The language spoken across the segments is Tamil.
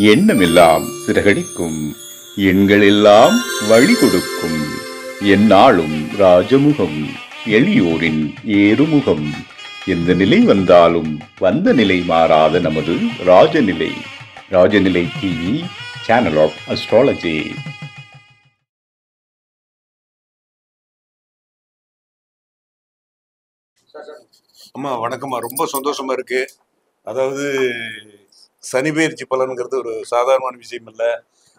எண்ணமெல்லாம் சிறகடிக்கும், எண்களெல்லாம் வழி கொடுக்கும், எந்நாளும் ராஜமுகம், எளியோரின் ஏறுமுகம். எந்த நிலை வந்தாலும் வந்த நிலை மாறாத நமது Rajanilai. Rajanilai TV, channel of astrology. அம்மா வணக்கம்மா. ரொம்ப சந்தோஷமா இருக்கு. அதாவது சனி பயிற்சி பலன்கிறது ஒரு சாதாரணமான விஷயம் இல்லை.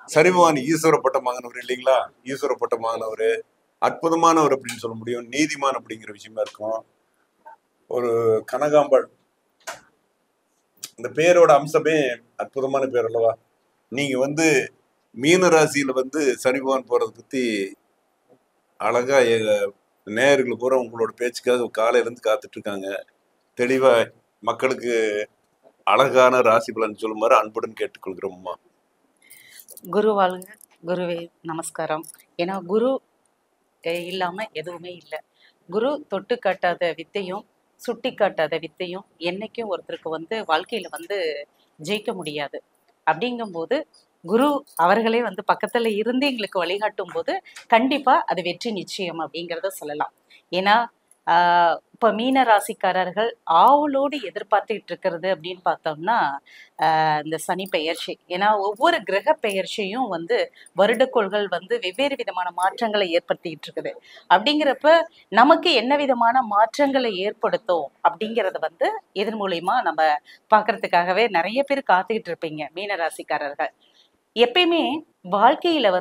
சனி பகவான் ஈஸ்வர பட்டம் வாங்கினவர் இல்லைங்களா? ஈஸ்வர பட்டம் வாங்கினவர், அற்புதமானவர் அப்படின்னு சொல்ல முடியும். நீதிமான் அப்படிங்கிற விஷயமா இருக்கும். ஒரு கனகாம்பாள், இந்த பேரோட அம்சமே அற்புதமான பேர் அல்லவா? நீங்க மீன ராசியில சனி பகவான் போறதை பத்தி அழகா நேயர்கள் பூரா உங்களோட பேச்சுக்காக காலையில இருந்து காத்துட்டு இருக்காங்க. தெளிவா மக்களுக்கு அழகான ராசி பலன் சொல்லுமாறு அன்புடன் கேட்டுக்கொள்கிறோம்மா. குரு வாழ்க. குருவே நமஸ்காரம். ஏன்னா குரு இல்லாம எதுவுமே இல்லை. குரு தொட்டு காட்டாத வித்தையும் சுட்டி காட்டாத வித்தையும் என்னைக்கும் ஒருத்தருக்கு வாழ்க்கையில ஜெயிக்க முடியாது. அப்படிங்கும்போது குரு அவர்களே பக்கத்துல இருந்து எங்களுக்கு வழிகாட்டும் போது கண்டிப்பா அது வெற்றி நிச்சயம் அப்படிங்கிறத சொல்லலாம். ஏன்னா இப்ப மீன ராசிக்காரர்கள் ஆவலோடு எதிர்பார்த்துட்டு இருக்கிறது அப்படின்னு பார்த்தோம்னா இந்த சனி பெயர்ச்சி. ஏன்னா ஒவ்வொரு கிரக பெயர்ச்சியும் வருடக்கோள்கள் வெவ்வேறு விதமான மாற்றங்களை ஏற்படுத்திட்டு இருக்குது. அப்படிங்கிறப்ப நமக்கு என்ன விதமான மாற்றங்களை ஏற்படுத்தும் அப்படிங்கிறத இதன் மூலியமா நம்ம பாக்குறதுக்காகவே நிறைய பேர் காத்துக்கிட்டு இருப்பீங்க மீன ராசிக்காரர்கள். எப்பயுமே வாழ்க்கையில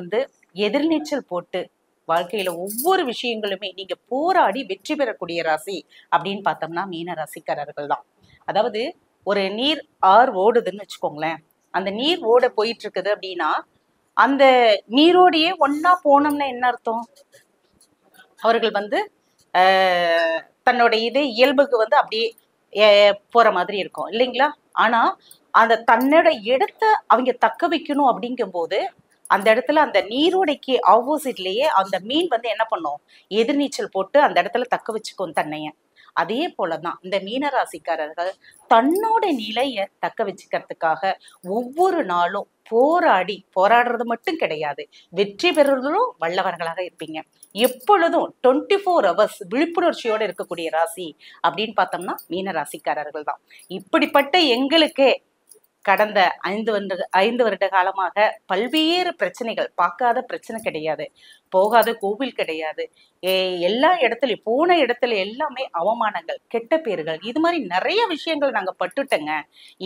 எதிர்நீச்சல் போட்டு வாழ்க்கையில ஒவ்வொரு விஷயங்களுமே நீங்க போராடி வெற்றி பெறக்கூடிய ராசி அப்படின்னு பார்த்தோம்னா மீன ராசிக்காரர்கள் தான். அதாவது ஒரு நீர் ஆறு ஓடுதுன்னு வச்சுக்கோங்களேன். அந்த நீர் ஓட போயிட்டு இருக்குது அப்படின்னா அந்த நீரோடையே ஒன்னா போனோம்னா என்ன அர்த்தம்? அவர்கள் தன்னோட இயல்புக்கு அப்படியே போற மாதிரி இருக்கும் இல்லைங்களா? ஆனா அந்த தன்னோட இடத்த அவங்க தக்க வைக்கணும் அப்படிங்கும் போது அந்த இடத்துல அந்த நீரோடைக்கு ஆப்போசிட்லயே அந்த மீன் என்ன பண்ணும்? எதிர்நீச்சல் போட்டு அந்த இடத்துல தக்க வச்சுக்கும் தன்னைய. அதே போலதான் இந்த மீனராசிக்காரர்கள் தன்னோட நிலைய தக்க வச்சுக்கிறதுக்காக ஒவ்வொரு நாளும் போராடுறது மட்டும் கிடையாது, வெற்றி பெறுறதும் வல்லவர்களாக இருப்பீங்க. எப்பொழுதும் 24 hours விழிப்புணர்ச்சியோட இருக்கக்கூடிய ராசி அப்படின்னு பார்த்தோம்னா மீன ராசிக்காரர்கள் தான். இப்படிப்பட்ட எங்களுக்கே கடந்த 5 வருட காலமாக பல்வேறு பிரச்சனைகள், பார்க்காத பிரச்சனை கிடையாது, போகாத கோவில் கிடையாது, எல்லா இடத்துலயும் போன இடத்துல எல்லாமே அவமானங்கள், கெட்ட பேர்கள், இது மாதிரி நிறைய விஷயங்கள் நாங்க பட்டுட்டோங்க.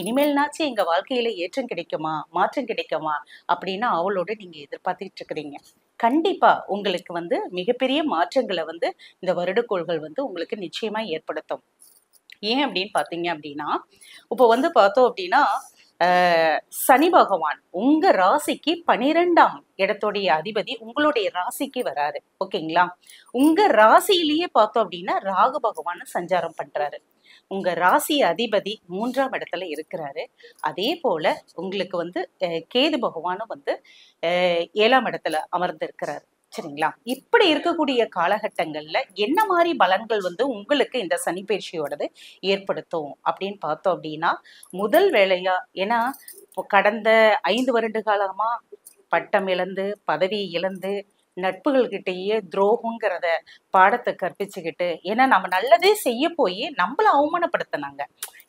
இனிமேல்னாச்சும் எங்க வாழ்க்கையில ஏற்றம் கிடைக்குமா, மாற்றம் கிடைக்குமா அப்படின்னு அவளோட நீங்க எதிர்பார்த்துட்டு இருக்கிறீங்க. கண்டிப்பா உங்களுக்கு மிகப்பெரிய மாற்றங்களை இந்த வருடக்கோள்கள் உங்களுக்கு நிச்சயமா ஏற்படுத்தும். ஏன் அப்படின்னு பாத்தீங்க அப்படின்னா இப்போ பார்த்தோம் அப்படின்னா சனி பகவான் உங்க ராசிக்கு 12ஆம் இடத்துடைய அதிபதி உங்களுடைய ராசிக்கு வராரு. ஓகேங்களா? உங்க ராசியிலேயே பார்த்தோம் அப்படின்னா ராகு பகவான் சஞ்சாரம் பண்றாரு. உங்க ராசி அதிபதி 3ஆம் இடத்துல இருக்கிறாரு. அதே போல உங்களுக்கு கேது பகவானும் 7ஆம் இடத்துல அமர்ந்து இருக்கிறாரு. சரிங்களா? இப்படி இருக்கக்கூடிய காலகட்டங்கள்ல என்ன மாதிரி பலன்கள் உங்களுக்கு இந்த சனி பயிற்சியோடது ஏற்படுத்தும் அப்படின்னு பார்த்தோம் அப்படின்னா முதல் வேலையா, ஏன்னா கடந்த 5 வருட காலமா பட்டம் இழந்து பதவி இழந்து நட்புகள் கிட்டேயே துரோகங்கிறத பாடத்தை கற்பிச்சுக்கிட்டு, ஏன்னா நம்ம நல்லதே செய்ய போய் நம்மள அவமானப்படுத்தினாங்க.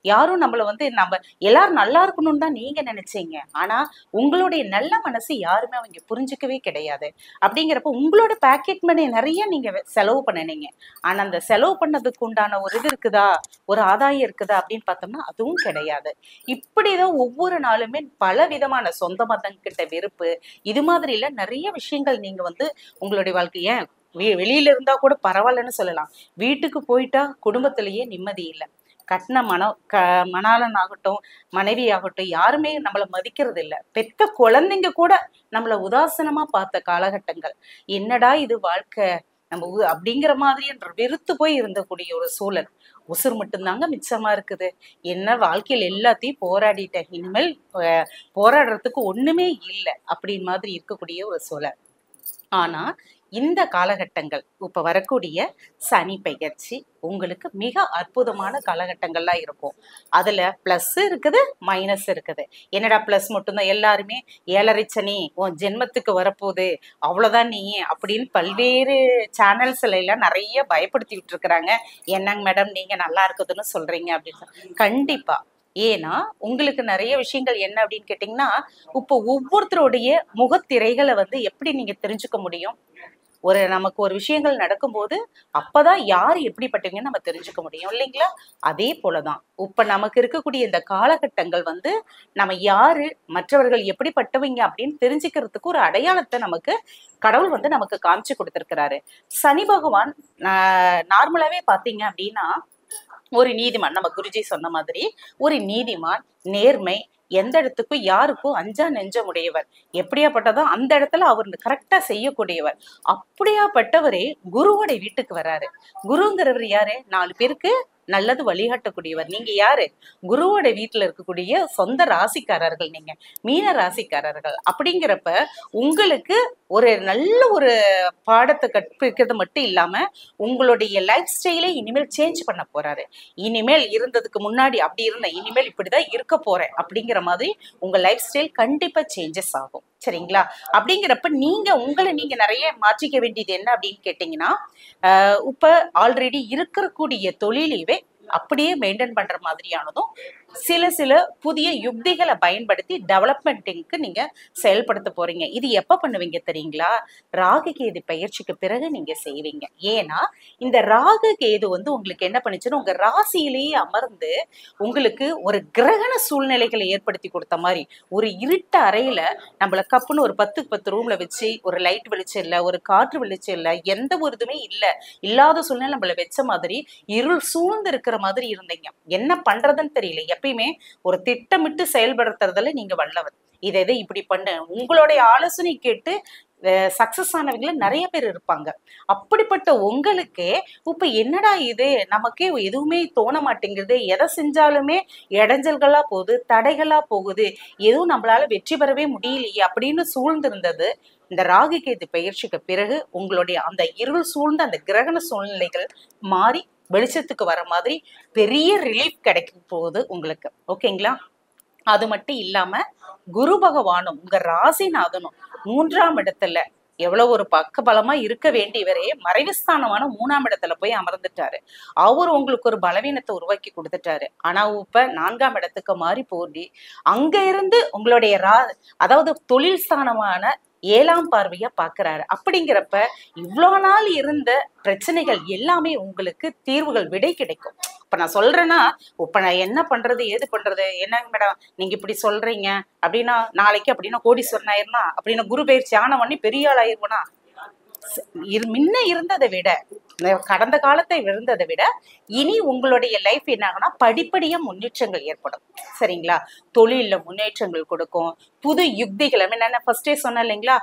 யாரும் நம்மள நம்ம எல்லாரும் நல்லா இருக்கணும்னு தான் நீங்க நினைச்சீங்க. ஆனா உங்களுடைய நல்ல மனசு யாருமே அவங்க புரிஞ்சுக்கவே கிடையாது. அப்படிங்கிறப்ப உங்களோட பாக்கெட் மணி நிறைய நீங்க செலவு பண்ணினீங்க. ஆனா அந்த செலவு பண்ணதுக்கு உண்டான ஒரு இது இருக்குதா, ஒரு ஆதாயம் இருக்குதா அப்படின்னு பார்த்தோம்னா அதுவும் கிடையாது. இப்படிதான் ஒவ்வொரு நாளுமே பல விதமான சொந்த மதங்கிட்ட வெறுப்பு, இது மாதிரி இல்ல நிறைய விஷயங்கள் நீங்க உங்களுடைய வாழ்க்கைய வெளியில இருந்தா கூட பரவாயில்லன்னு சொல்லலாம். வீட்டுக்கு போயிட்டா குடும்பத்திலேயே நிம்மதி இல்லை. கட்டின மணாளன் ஆகட்டும், மனைவி ஆகட்டும், யாருமே நம்மளை மதிக்கிறது இல்லை. பெத்த குழந்தைங்க கூட நம்மளை உதாசனமா பார்த்த காலகட்டங்கள். என்னடா இது வாழ்க்கை நம்ம அப்படிங்கிற மாதிரி என்ற வெறுத்து போய் இருந்தக்கூடிய ஒரு சூழல். உசுர் மட்டும்தாங்க மிச்சமா இருக்குது. என்ன வாழ்க்கையில் எல்லாத்தையும் போராடிட்டேன், இனிமேல் போராடுறதுக்கு ஒண்ணுமே இல்லை அப்படின்னு மாதிரி இருக்கக்கூடிய ஒரு சூழல். ஆனா இந்த காலகட்டங்கள் இப்ப வரக்கூடிய சனி பெயர்ச்சி உங்களுக்கு மிக அற்புதமான காலகட்டங்கள்லாம் இருக்கும். அதுல பிளஸ் இருக்குது, மைனஸ் இருக்குது. என்னடா பிளஸ் மட்டும்தான், எல்லாருமே 7.5 சனி உன் ஜென்மத்துக்கு வரப்போகுது அவ்வளவுதான் நீ அப்படின்னு பல்வேறு சேனல்ஸ்ல எல்லாம் நிறைய பயப்படுத்தி விட்டுருக்குறாங்க. என்னங்க மேடம் நீங்க நல்லா இருக்குதுன்னு சொல்றீங்க அப்படின்னு. கண்டிப்பா. ஏன்னா உங்களுக்கு நிறைய விஷயங்கள் என்ன அப்படின்னு கேட்டீங்கன்னா, இப்போ ஒவ்வொருத்தருடைய முகத்திரைகளை வந்து எப்படி நீங்க தெரிஞ்சுக்க முடியும்? நமக்கு ஒரு விஷயங்கள் நடக்கும்போது அப்பதான் யாரு எப்படிப்பட்டவங்கன்னு நம்ம தெரிஞ்சுக்க முடியும் இல்லைங்களா? அதே போலதான் இப்ப நமக்கு இருக்கக்கூடிய இந்த காலகட்டங்கள் வந்து நம்ம யாரு, மற்றவர்கள் எப்படிப்பட்டவங்க அப்படின்னு தெரிஞ்சுக்கிறதுக்கு ஒரு அடையாளத்தை நமக்கு கடவுள் வந்து நமக்கு காமிச்சு கொடுத்திருக்கிறாரு. சனி பகவான் நார்மலாவே பாத்தீங்க அப்படின்னா ஒரு நீதிமான், நம்ம குருஜி சொன்ன மாதிரி ஒரு நீதிமான், நேர்மை, எந்த இடத்துக்கும் யாருக்கும் அஞ்சா நெஞ்சமுடையவர், எப்படியாப்பட்டதோ அந்த இடத்துல அவர் கரெக்டா செய்யக்கூடியவர். அப்படியாப்பட்டவரே குருவோட வீட்டுக்கு வராரு. குருங்கிறவர் யாரு? 4 பேருக்கு நல்லது வழிகாட்டக்கூடியவர். நீங்க யாரு? குருவோட வீட்டுல இருக்கக்கூடிய சொந்த ராசிக்காரர்கள், நீங்க மீன ராசிக்காரர்கள். அப்படிங்கிறப்ப உங்களுக்கு ஒரு நல்ல ஒரு பாடத்தை கற்பிக்கிறது மட்டும் இல்லாம உங்களுடைய லைஃப் ஸ்டைலே இனிமேல் சேஞ்ச் பண்ண போறாரு. இனிமேல் இருந்ததுக்கு முன்னாடி அப்படி இருந்தேன், இனிமேல் இப்படிதான் இருக்க போறேன் அப்படிங்கிற மாதிரி உங்க லைஃப் ஸ்டைல் கண்டிப்பா சேஞ்சஸ் ஆகும். சரிங்களா? அப்படிங்கிறப்ப உங்களை நீங்க நிறைய மாற்றிக்க வேண்டியது என்ன அப்படின்னு கேட்டீங்கன்னா, இப்ப ஆல்ரெடி இருக்கக்கூடிய தொழிலையே அப்படியே மெயின்டைன் பண்ற மாதிரியானதும் சில புதிய யுக்திகளை பயன்படுத்தி டெவலப்மெண்ட்டுக்கு நீங்க செயல்படுத்த போறீங்க. இது எப்ப பண்ணுவீங்க தெரியுங்களா? ராகு கேது பயிற்சிக்கு பிறகு நீங்க செய்வீங்க. ஏன்னா இந்த ராகு கேது வந்து உங்களுக்கு என்ன பண்ணுச்சுன்னா, உங்க ராசியிலேயே அமர்ந்து உங்களுக்கு ஒரு கிரகண சூழ்நிலைகளை ஏற்படுத்தி கொடுத்த மாதிரி, ஒரு இருட்ட அறையில நம்மள கப்புன்னு ஒரு 10க்கு 10 ரூம்ல வச்சு ஒரு லைட் வெளிச்சம் இல்லை, ஒரு காற்று வெளிச்சம் இல்லை, எந்த ஒரு இதுவுமே இல்லை, இல்லாத சூழ்நிலை நம்மள வச்ச மாதிரி இருள் சூழ்ந்து இருக்கிற மாதிரி இருந்தீங்க. என்ன பண்றதுன்னு தெரியல. எப்பயுமே ஒரு திட்டமிட்டு செயல்படுத்துறதுல நீங்க வல்லவர். இதை இப்படி பண்ணு, உங்களுடைய ஆலோசனை கேட்டு சக்சஸ் ஆனவங்கள நிறைய பேர் இருப்பாங்க. அப்படிப்பட்ட உங்களுக்கு இப்ப என்னடா இது, நமக்கே எதுவுமே தோண மாட்டேங்குது, எதை செஞ்சாலுமே இடைஞ்சல்களா போகுது, தடைகளா போகுது, எதுவும் நம்மளால வெற்றி பெறவே முடியலையே அப்படின்னு சூழ்ந்திருந்தது. இந்த ராகு கேது பயிற்சிக்கு பிறகு உங்களுடைய அந்த இருள் சூழ்ந்த அந்த கிரகண சூழ்நிலைகள் மாறி வெளிச்சத்துக்கு வர மாதிரி பெரிய ரிலீஃப் கிடைக்கும் போகுது உங்களுக்கு. ஓகேங்களா? அது மட்டும் இல்லாம குரு பகவானும் உங்க ராசிநாதனும் 3ஆம் இடத்துல எவ்வளவு ஒரு பக்கபலமா இருக்க வேண்டியவரே மறைவுஸ்தானமான 3ஆம் இடத்துல போய் அமர்ந்துட்டாரு. அவர் உங்களுக்கு ஒரு பலவீனத்தை உருவாக்கி கொடுத்துட்டாரு. ஆனா இப்ப 4ஆம் இடத்துக்கு மாறி போடி அங்க இருந்து உங்களுடைய அதாவது தொழில் ஸ்தானமான 7ஆம் பார்வையா பாக்குறாரு. அப்படிங்கிறப்ப இவ்வளவு நாள் இருந்த பிரச்சனைகள் எல்லாமே உங்களுக்கு தீர்வுகள், விடை கிடைக்கும். இப்ப நான் சொல்றேன்னா, இப்ப நான் என்ன பண்றது, ஏது பண்றது, என்னங்க மேடம் நீங்க இப்படி சொல்றீங்க அப்படின்னா, நாளைக்கு அப்படின்னா கோடீஸ்வரன் ஆயிருனா, அப்படின்னா குரு பயிற்சி ஆன உடனே பெரிய ஆள் ஆயிருவனா? முன்ன இருந்ததை விட, கடந்த காலத்தை இருந்ததை விட இனி உங்களுடைய லைஃப் என்ன ஆகும்னா படிப்படியா முன்னேற்றங்கள் ஏற்படும். சரிங்களா? தொழில முன்னேற்றங்கள் கொடுக்கும். புது யுக்திகள், என்ன ஃபர்ஸ்டே சொன்னேன் இல்லைங்களா,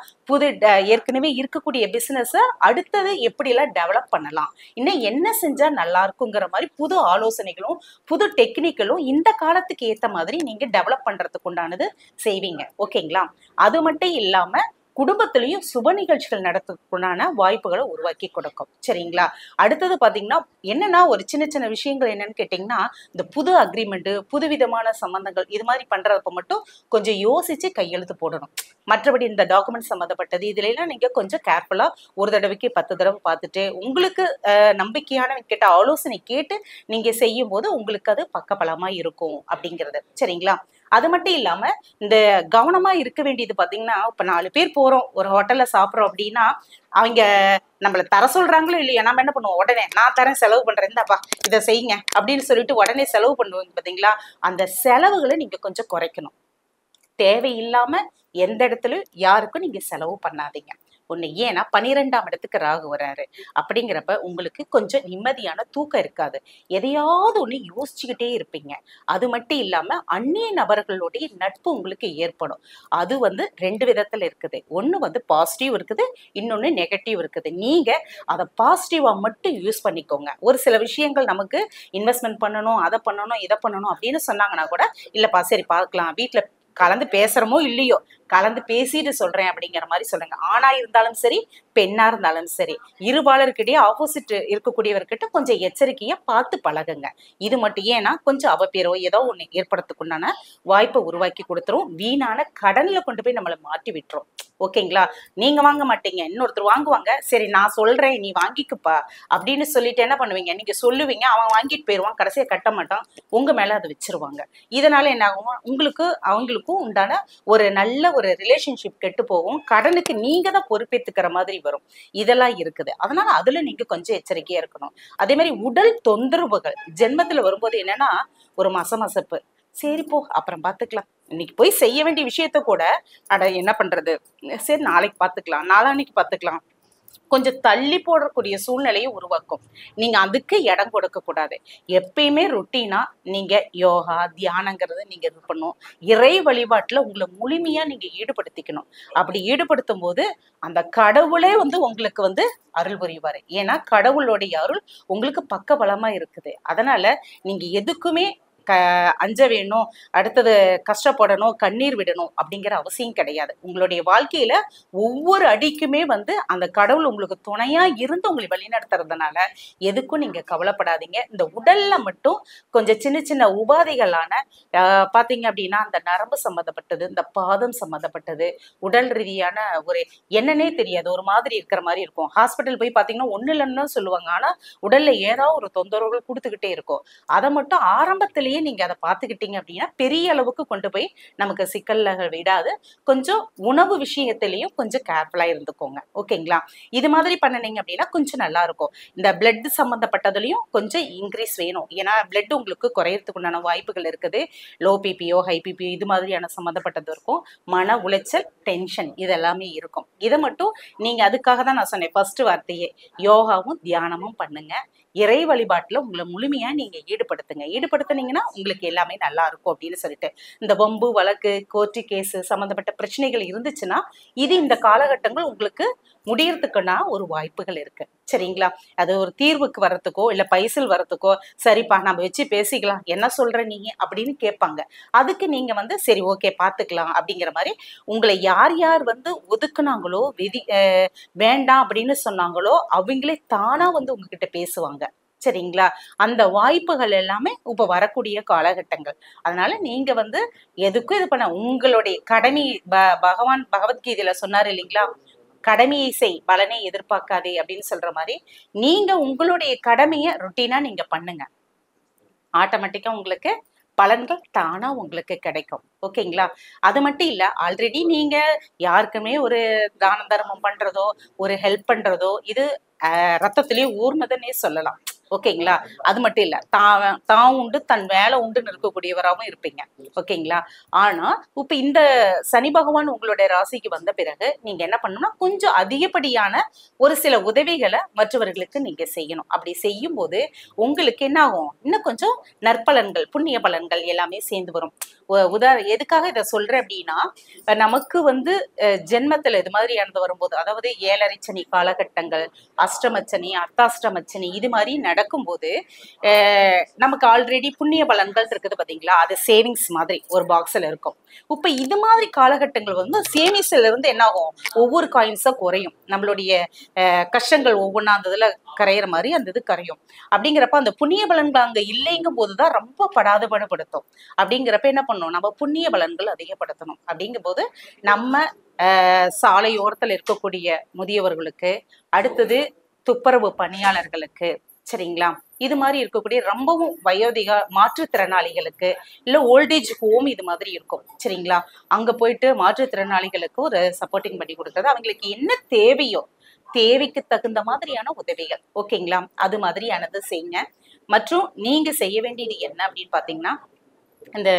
ஏற்கனவே இருக்கக்கூடிய பிசினஸ் அடுத்தது எப்படி எல்லாம் டெவலப் பண்ணலாம், இன்னும் என்ன செஞ்சா நல்லா இருக்குங்கிற மாதிரி புது ஆலோசனைகளும் புது டெக்னிக்கலும் இந்த காலத்துக்கு ஏத்த மாதிரி நீங்க டெவலப் பண்றதுக்கு உண்டானது செய்வீங்க. ஓகேங்களா? அது மட்டும் இல்லாம குடும்பத்திலையும் சுப நிகழ்ச்சிகள் நடத்துறதுக்குண்டான வாய்ப்புகளை உருவாக்கி கொடுக்கும். சரிங்களா? அடுத்தது பாத்தீங்கன்னா என்னன்னா, ஒரு சின்ன சின்ன விஷயங்கள் என்னன்னு கேட்டீங்கன்னா, இந்த புது அக்ரிமெண்ட், புதுவிதமான சம்பந்தங்கள் இது மாதிரி பண்றப்ப மட்டும் கொஞ்சம் யோசிச்சு கையெழுத்து போடணும். மற்றபடி இந்த டாக்குமெண்ட் சம்மந்தப்பட்டது இதுல எல்லாம் நீங்க கொஞ்சம் கேர்ஃபுல்லா ஒரு தடவைக்கு 10 தடவை பார்த்துட்டு உங்களுக்கு நம்பிக்கையான கேட்ட ஆலோசனை கேட்டு நீங்க செய்யும் போது உங்களுக்கு அது பக்கபலமா இருக்கும் அப்படிங்கிறது. சரிங்களா? அது மட்டும் இல்லாம இந்த கவனமா இருக்க வேண்டியது பாத்தீங்கன்னா, இப்ப 4 பேர் போறோம் ஒரு ஹோட்டல்ல சாப்பிடுறோம் அப்படின்னா, அவங்க நம்மள தர சொல்றாங்களோ இல்லையா, நம்ம என்ன பண்ணுவோம், உடனே நான் தரேன், செலவு பண்றேன், இந்தாப்பா இதை செய்யுங்க அப்படின்னு சொல்லிட்டு உடனே செலவு பண்ணுவாங்க பாத்தீங்களா? அந்த செலவுகளை நீங்க கொஞ்சம் குறைக்கணும். தேவையில்லாம எந்த இடத்துலயும் யாருக்கும் நீங்க செலவு பண்ணாதீங்க. ஒண்ணு. ஏன்னா 12ஆம் இடத்துக்கு ராகு வராரு. அப்படிங்கிறப்ப உங்களுக்கு கொஞ்சம் நிம்மதியான தூக்கம் இருக்காது. எதையாவது ஒண்ணு யோசிச்சுக்கிட்டே இருப்பீங்க. அது மட்டும் இல்லாம அந்நிய நபர்களுடைய நட்பு உங்களுக்கு ஏற்படும். அது 2 விதத்துல இருக்குது. ஒண்ணு பாசிட்டிவ் இருக்குது, இன்னொன்னு நெகட்டிவ் இருக்குது. நீங்க அதை பாசிட்டிவா மட்டும் யூஸ் பண்ணிக்கோங்க. ஒரு சில விஷயங்கள் நமக்கு இன்வெஸ்ட்மெண்ட் பண்ணணும், அதை பண்ணணும், இதை பண்ணணும் அப்படின்னு சொன்னாங்கன்னா கூட இல்லப்பா சரி பார்க்கலாம், வீட்டுல கலந்து பேசுறமோ இல்லையோ, கலந்து பேசிட்டு சொல்றேன் அப்படிங்கிற மாதிரி சொல்லுங்க. ஆணா இருந்தாலும் சரி, பெண்ணா இருந்தாலும் சரி, இருபாலருக்கிட்டே ஆப்போசிட் இருக்கக்கூடியவர்கிட்ட கொஞ்சம் எச்சரிக்கையா பார்த்து பழகுங்க. இது மட்டும் ஏன்னா கொஞ்சம் அவப்பேரோ ஏதோ ஒண்ணு ஏற்படுறதுக்குண்டான வாய்ப்பை உருவாக்கி கொடுத்துரும். வீணான கடன்ல கொண்டு போய் நம்மளை மாட்டி விட்டுரும். ஓகேங்களா? நீங்க வாங்க மாட்டீங்க, இன்னொருத்தர் வாங்குவாங்க. சரி நான் சொல்றேன் நீ வாங்கிக்குப்பா அப்படின்னு சொல்லிட்டு என்ன பண்ணுவீங்க, நீங்க சொல்லுவீங்க, அவன் வாங்கிட்டு போயிடுவான், கடைசியா கட்ட மாட்டான், உங்க மேல அதை வச்சிருவாங்க. இதனால என்ன ஆகும், உங்களுக்கு அவங்களுக்கும் உண்டான ஒரு நல்ல ஒரு ரிலேஷன்ஷிப் கெட்டு போகும். கடனுக்கு நீங்க தான் பொறுப்பேத்துக்கிற மாதிரி வரும். இதெல்லாம் இருக்குது. அதனால அதுல நீங்க கொஞ்சம் எச்சரிக்கையா இருக்கணும். அதே மாதிரி உடல் தொந்தரவுகள் ஜென்மத்துல வரும்போது என்னன்னா ஒரு மசமசப்பு, சரி போ அப்புறம் பாத்துக்கலாம், இன்னைக்கு போய் செய்ய வேண்டிய விஷயத்த கூட அட என்ன பண்றது, சரி நாளைக்கு பாத்துக்கலாம், நாளான்னைக்கு பாத்துக்கலாம், கொஞ்சம் தள்ளி போடக்கூடிய சூழ்நிலையை உருவாக்கும். நீங்க அதுக்கு இடம் கொடுக்க கூடாது. எப்பயுமே ரொட்டீனா நீங்க யோகா தியானங்கிறது நீங்க இது பண்ணும். இறை வழிபாட்டுல உங்களை முழுமையா நீங்க ஈடுபடுத்திக்கணும். அப்படி ஈடுபடுத்தும் போது அந்த கடவுளே உங்களுக்கு அருள் புரிவாரு. ஏன்னா கடவுளுடைய அருள் உங்களுக்கு பக்க பலமா இருக்குது. அதனால நீங்க எதுக்குமே அஞ்ச வேணும், அடுத்தது கஷ்டப்படணும், கண்ணீர் விடணும் அப்படிங்கிற அவசியம் கிடையாது. உங்களுடைய வாழ்க்கையில ஒவ்வொரு அடிக்குமே அந்த கடவுள் உங்களுக்கு துணையா இருந்து உங்களை வழிநடத்துறதுனால எதுக்கும் நீங்க கவலைப்படாதீங்க. இந்த உடல்ல மட்டும் கொஞ்சம் சின்ன சின்ன உபாதைகளான பாத்தீங்க அப்படின்னா அந்த நரம்பு சம்மந்தப்பட்டது, இந்த பாதம் சம்மந்தப்பட்டது, உடல் ரீதியான ஒரு என்னன்னே தெரியாது ஒரு மாதிரி இருக்கிற மாதிரி இருக்கும். ஹாஸ்பிட்டல் போய் பாத்தீங்கன்னா ஒண்ணு இல்லைன்னு சொல்லுவாங்க, ஆனா உடல்ல ஏதாவது ஒரு தொந்தரவுகள் கொடுத்துக்கிட்டே இருக்கும். அதை மட்டும் ஆரம்பத்திலேயே நீங்க அதை பார்த்துக்கிட்டீங்க அப்படின்னா பெரிய அளவுக்கு கொண்டு போய் நமக்கு சிக்கல்ல விடாது. கொஞ்சம் உணவு விஷயத்திலையும் கொஞ்சம் கேர்ஃபுல்லா இருந்துக்கோங்க. ஓகேங்களா? இது மாதிரி பண்ணனீங்க அப்படின்னா கொஞ்சம் நல்லா இருக்கும். இந்த பிளட் சம்பந்தப்பட்டதுலயும் கொஞ்சம் இன்க்ரீஸ் வேணும். ஏன்னா பிளட் உங்களுக்கு குறையறதுக்கு உண்டான வாய்ப்புகள் இருக்குது. லோ பிபியோ ஹை பிபியோ இது மாதிரியான சம்பந்தப்பட்டது இருக்கும். மன உளைச்சல், டென்ஷன் இதெல்லாமே இருக்கும். இதை மட்டும் நீங்க அதுக்காக தான் நான் சொன்னேன் ஃபர்ஸ்ட் வார்த்தையே, யோகாவும் தியானமும் பண்ணுங்க. இறை வழிபாட்டுல உங்களை முழுமையா நீங்க ஈடுபடுத்துனீங்கன்னா உங்களுக்கு எல்லாமே நல்லா இருக்கும் அப்படின்னு சொல்லிட்டு, இந்த வம்பு வழக்கு கோர்ட்டு கேஸ் சம்பந்தப்பட்ட பிரச்சனைகள் இருந்துச்சுன்னா இது இந்த காலகட்டங்கள் உங்களுக்கு முடியறதுக்குன்னா ஒரு வாய்ப்புகள் இருக்கு. சரிங்களா? அது ஒரு தீர்வுக்கு வர்றதுக்கோ இல்ல பைசல் வர்றதுக்கோ, சரிப்பா நம்ம வச்சு பேசிக்கலாம், என்ன சொல்ற நீங்க அப்படின்னு கேட்பாங்க. அதுக்கு நீங்க சரி ஓகே பாத்துக்கலாம் அப்படிங்கிற மாதிரி உங்களை யார் யார் ஒதுக்குனாங்களோ வேண்டாம் அப்படின்னு சொன்னாங்களோ அவங்களே தானா உங்ககிட்ட பேசுவாங்க. சரிங்களா? அந்த வாய்ப்புகள் எல்லாமே இப்ப வரக்கூடிய காலகட்டங்கள். அதனால நீங்க எதுக்கும் இது பண்ண உங்களுடைய கடமை பகவான் பகவத்கீதையில சொன்னாரு இல்லைங்களா, கடமையை செய் பலனை எதிர்பார்க்காதே அப்படின்னு சொல்ற மாதிரி நீங்க உங்களுடைய கடமையை ரொட்டீனா நீங்க பண்ணுங்க. ஆட்டோமேட்டிக்கா உங்களுக்கு பலன்கள் தானா உங்களுக்கு கிடைக்கும். ஓகேங்களா? அது மட்டும் இல்ல, ஆல்ரெடி நீங்க யாருக்குமே ஒரு தான தர்மம் பண்றதோ ஒரு ஹெல்ப் பண்றதோ இது ரத்தத்திலேயே ஊர்னதுன்னே சொல்லலாம். ஓகேங்களா? அது மட்டும் இல்ல, தான் உண்டு தன் வேலை உண்டுன்னு இருக்கக்கூடியவராகவும் இருப்பீங்க. ஓகேங்களா? ஆனா இப்ப இந்த சனி பகவான் உங்களுடைய ராசிக்கு வந்த பிறகு நீங்க என்ன பண்ணணும்னா கொஞ்சம் அதிகப்படியான ஒரு சில உதவிகளை மற்றவர்களுக்கு நீங்க செய்யணும். அப்படி செய்யும் போது உங்களுக்கு என்ன ஆகும், இன்னும் கொஞ்சம் நற்பலன்கள் புண்ணிய பலன்கள் எல்லாமே சேர்ந்து வரும். எதுக்காக இதை சொல்றேன் அப்படின்னா, நமக்கு ஜென்மத்துல இது மாதிரியானது வரும்போது, அதாவது 7.5 சனி காலகட்டங்கள், அஷ்டமச்சனி அர்த்தாஷ்டமச்சனி இது மாதிரி நடக்கும்போது நமக்கு ஆல்ரெடி புண்ணிய பலன்கள் இருக்குது பாத்தீங்களா, அது சேவிங்ஸ் மாதிரி ஒரு பாக்ஸ்ல இருக்கும். இப்ப இது மாதிரி காலகட்டங்கள் சேவிங்ஸ்ல இருந்து என்ன ஆகும், ஒவ்வொரு காயின்ஸா குறையும். நம்மளுடைய கஷ்டங்கள் ஒவ்வொன்றா அந்த இதுல கரையிற மாதிரி அந்த இது கரையும். அப்படிங்கிறப்ப அந்த புண்ணிய பலன்கள் அங்க இல்லைங்கும் போதுதான் ரொம்ப படாதபடுத்தும். அப்படிங்கிறப்ப என்ன பண்ணணும், நம்ம புண்ணிய பலன்கள் அதிகப்படுத்தணும். அப்படிங்கும் போது நம்ம சாலையோரத்தில் இருக்கக்கூடிய முதியவர்களுக்கு, அடுத்தது துப்புரவு பணியாளர்களுக்கு, சரிங்களா, இது மாதிரி இருக்கக்கூடிய ரொம்பவும் வயோதிக மாற்றுத்திறனாளிகளுக்கு, இல்ல ஓல்டேஜ் ஹோம் இது மாதிரி இருக்கும். சரிங்களா? அங்க போயிட்டு மாற்றுத்திறனாளிகளுக்கு ஒரு சப்போர்ட்டிங் பண்ணி கொடுக்கறது, அவங்களுக்கு என்ன தேவையோ தேவைக்கு தகுந்த மாதிரியான உதவிகள். ஓகேங்களா? அது மாதிரியானது செய்யுங்க. மற்றும் நீங்க செய்ய வேண்டியது என்ன அப்படின்னு பாத்தீங்கன்னா, இந்த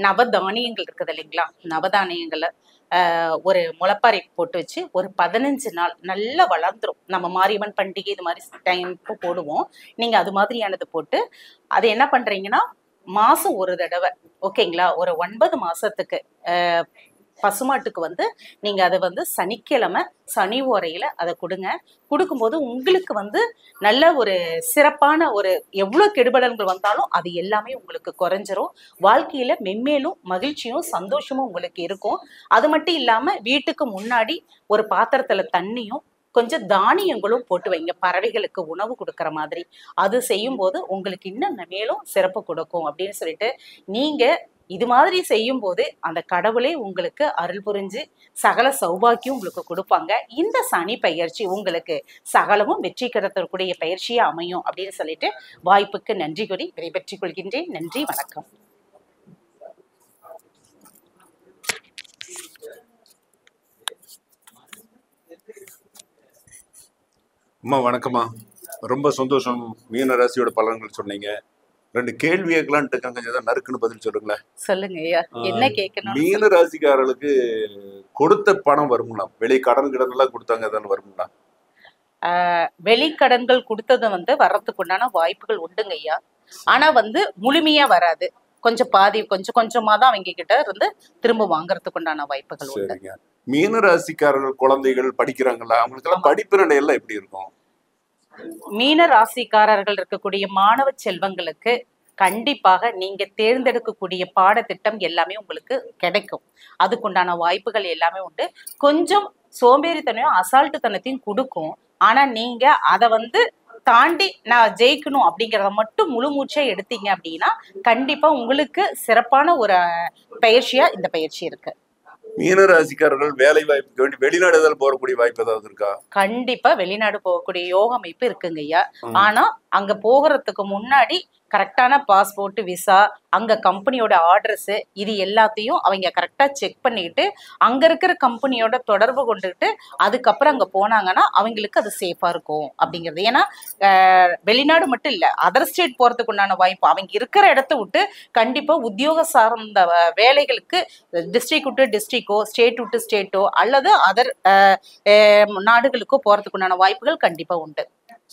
நவதானியங்கள் இருக்குது இல்லைங்களா, நவதானியங்களை ஒரு முளைப்பாறை போட்டு வச்சு ஒரு 15 நாள் நல்லா வளர்ந்துரும். நம்ம மாரியம்மன் பண்டிகை இது மாதிரி டைமுக்கு போடுவோம். நீங்க அது மாதிரியானது போட்டு அது என்ன பண்றீங்கன்னா மாசம் ஒரு தடவை, ஓகேங்களா, ஒரு 9 மாசத்துக்கு பசுமாட்டுக்கு வந்து நீங்க அதை வந்து சனிக்கிழமை சனி ஓரையில அதை கொடுங்க. கொடுக்கும்போது உங்களுக்கு வந்து நல்ல ஒரு சிறப்பான ஒரு எவ்வளவு கெடுபடல்கள் வந்தாலும் அது எல்லாமே உங்களுக்கு குறைஞ்சிரும். வாழ்க்கையில மென்மேலும் மகிழ்ச்சியும் சந்தோஷமும் உங்களுக்கு இருக்கும். அது மட்டும் இல்லாம வீட்டுக்கு முன்னாடி ஒரு பாத்திரத்துல தண்ணியும் கொஞ்சம் தானியங்களும் போட்டு வைங்க, பறவைகளுக்கு உணவு கொடுக்கற மாதிரி. அது செய்யும் போது உங்களுக்கு இன்னும் மேலும் சிறப்பு கொடுக்கும் அப்படின்னு சொல்லிட்டு நீங்க இது மாதிரி செய்யும் போது அந்த கடவுளே உங்களுக்கு அருள் புரிஞ்சு சகல சௌபாக்கியம் உங்களுக்கு கொடுப்பாங்க. இந்த சனி பயிற்சி உங்களுக்கு சகலமும் வெற்றி கிடைத்தக்கூடிய பயிற்சியா அமையும் அப்படின்னு சொல்லிட்டு வாய்ப்புக்கு நன்றி கூறி விடைபெற்றுக் கொள்கின்றேன். நன்றி, வணக்கம். அம்மா வணக்கம்மா. ரொம்ப சந்தோஷம். மீன ராசியோட பலன்கள் சொன்னீங்க. 2 கேள்வி கேட்கலான்ட்டு இருக்காங்க, ஏதாவது நறுக்குன்னு பதில் சொல்லுங்களேன். சொல்லுங்க ஐயா, என்ன கேட்கணும்? மீன ராசிக்காரர்களுக்கு கொடுத்த பணம் வருங்களா? வெளி கடன் எல்லாம் கொடுத்தாங்க, அதெல்லாம் வருங்களா? வெளிக்கடன்கள் கொடுத்தது வந்து வர்றதுக்கு உண்டான வாய்ப்புகள் உண்டுங்க ஐயா. ஆனா வந்து முழுமையா வராது, கொஞ்சம் பாதி கொஞ்சம் கொஞ்சமா தான் அவங்க கிட்ட இருந்து திரும்ப வாங்குறதுக்கு உண்டான வாய்ப்புகள் உண்டு. சரிங்க. மீன ராசிக்காரர்கள் குழந்தைகள் படிக்கிறாங்களா? அவங்களுக்கு எல்லாம் படிப்பு நிலை எல்லாம் எப்படி இருக்கும்? மீன ராசிக்காரர்கள் இருக்கக்கூடிய மாணவ செல்வங்களுக்கு கண்டிப்பாக நீங்க தேர்ந்தெடுக்கக்கூடிய பாடத்திட்டம் எல்லாமே உங்களுக்கு கிடைக்கும். அதுக்குண்டான வாய்ப்புகள் எல்லாமே உண்டு. கொஞ்சம் சோம்பேறித்தனையும் அசால்ட்டுத்தனத்தையும் கொடுக்கும். ஆனா நீங்க அதை வந்து தாண்டி நான் ஜெயிக்கணும் அப்படிங்கிறத மட்டும் முழு மூச்சா எடுத்தீங்க அப்படின்னா கண்டிப்பா உங்களுக்கு சிறப்பான ஒரு பயிற்சியா இந்த பயிற்சி இருக்கு. மீன ராசிக்காரர்கள் வேலை வாய்ப்புக்கு வேண்டி வெளிநாடு ஏதாவது போகக்கூடிய வாய்ப்பு ஏதாவது இருக்கா? கண்டிப்பா வெளிநாடு போகக்கூடிய யோக அமைப்பு இருக்குங்க ஐயா. ஆனா அங்க போகிறதுக்கு முன்னாடி கரெக்டான பாஸ்போர்ட், விசா, அங்க கம்பெனியோட ஆர்டர்ஸ் இது எல்லாத்தையும் அவங்க கரெக்டா செக் பண்ணிட்டு அங்க இருக்கிற கம்பெனியோட தொடர்பு கொண்டுட்டு அதுக்கப்புறம் அங்க போனாங்கன்னா அவங்களுக்கு அது சேஃபா இருக்கும் அப்படிங்கிறது. ஏன்னா வெளிநாடு மட்டும் இல்ல, அதர் ஸ்டேட் போறதுக்கு உண்டான வாய்ப்பு அவங்க இருக்கிற இடத்த விட்டு கண்டிப்பா உத்தியோக சார்ந்த வேலைகளுக்கு டிஸ்ட்ரிக்ட் விட்டு டிஸ்ட்ரிக்டோ, ஸ்டேட் விட்டு ஸ்டேட்டோ அல்லது அதர் நாடுகளுக்கோ போறதுக்கு உண்டான வாய்ப்புகள் கண்டிப்பா உண்டு.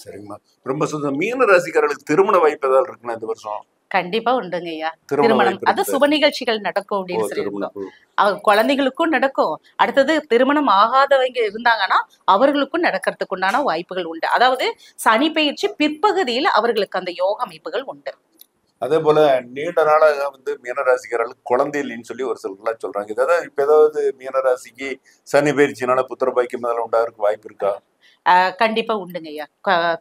சரிங்கம்மா, ரொம்ப சந்தோஷம். மீன ராசிக்காரர்களுக்கு திருமண வாய்ப்பு ஏதாவது இருக்குன்னா இந்த வருஷம்? கண்டிப்பா உண்டுங்க ஐயா. திருமணம் அது சுப நிகழ்ச்சிகள் நடக்கும் அப்படின்னு சொல்லியிருந்தோம். அவங்க குழந்தைகளுக்கும் நடக்கும். அடுத்தது திருமணம் ஆகாதவங்க இருந்தாங்கன்னா அவர்களுக்கும் நடக்கிறதுக்கு உண்டான வாய்ப்புகள் உண்டு. அதாவது சனி பயிற்சி பிற்பகுதியில் அவர்களுக்கு அந்த யோக அமைப்புகள் உண்டு. அதே போல நீண்ட நாளாக வந்து மீனராசிக்காரர்களுக்கு குழந்தை இல்லைன்னு சொல்லி ஒரு சிலர்லாம் சொல்றாங்க. இதாவது இப்ப ஏதாவது மீனராசிக்கு சனி பயிற்சினால புத்திர பாக்கியம் அதெல்லாம் உண்டாகிறதுக்கு வாய்ப்பு இருக்கா? கண்டிப்பா உண்டுங்க ஐயா.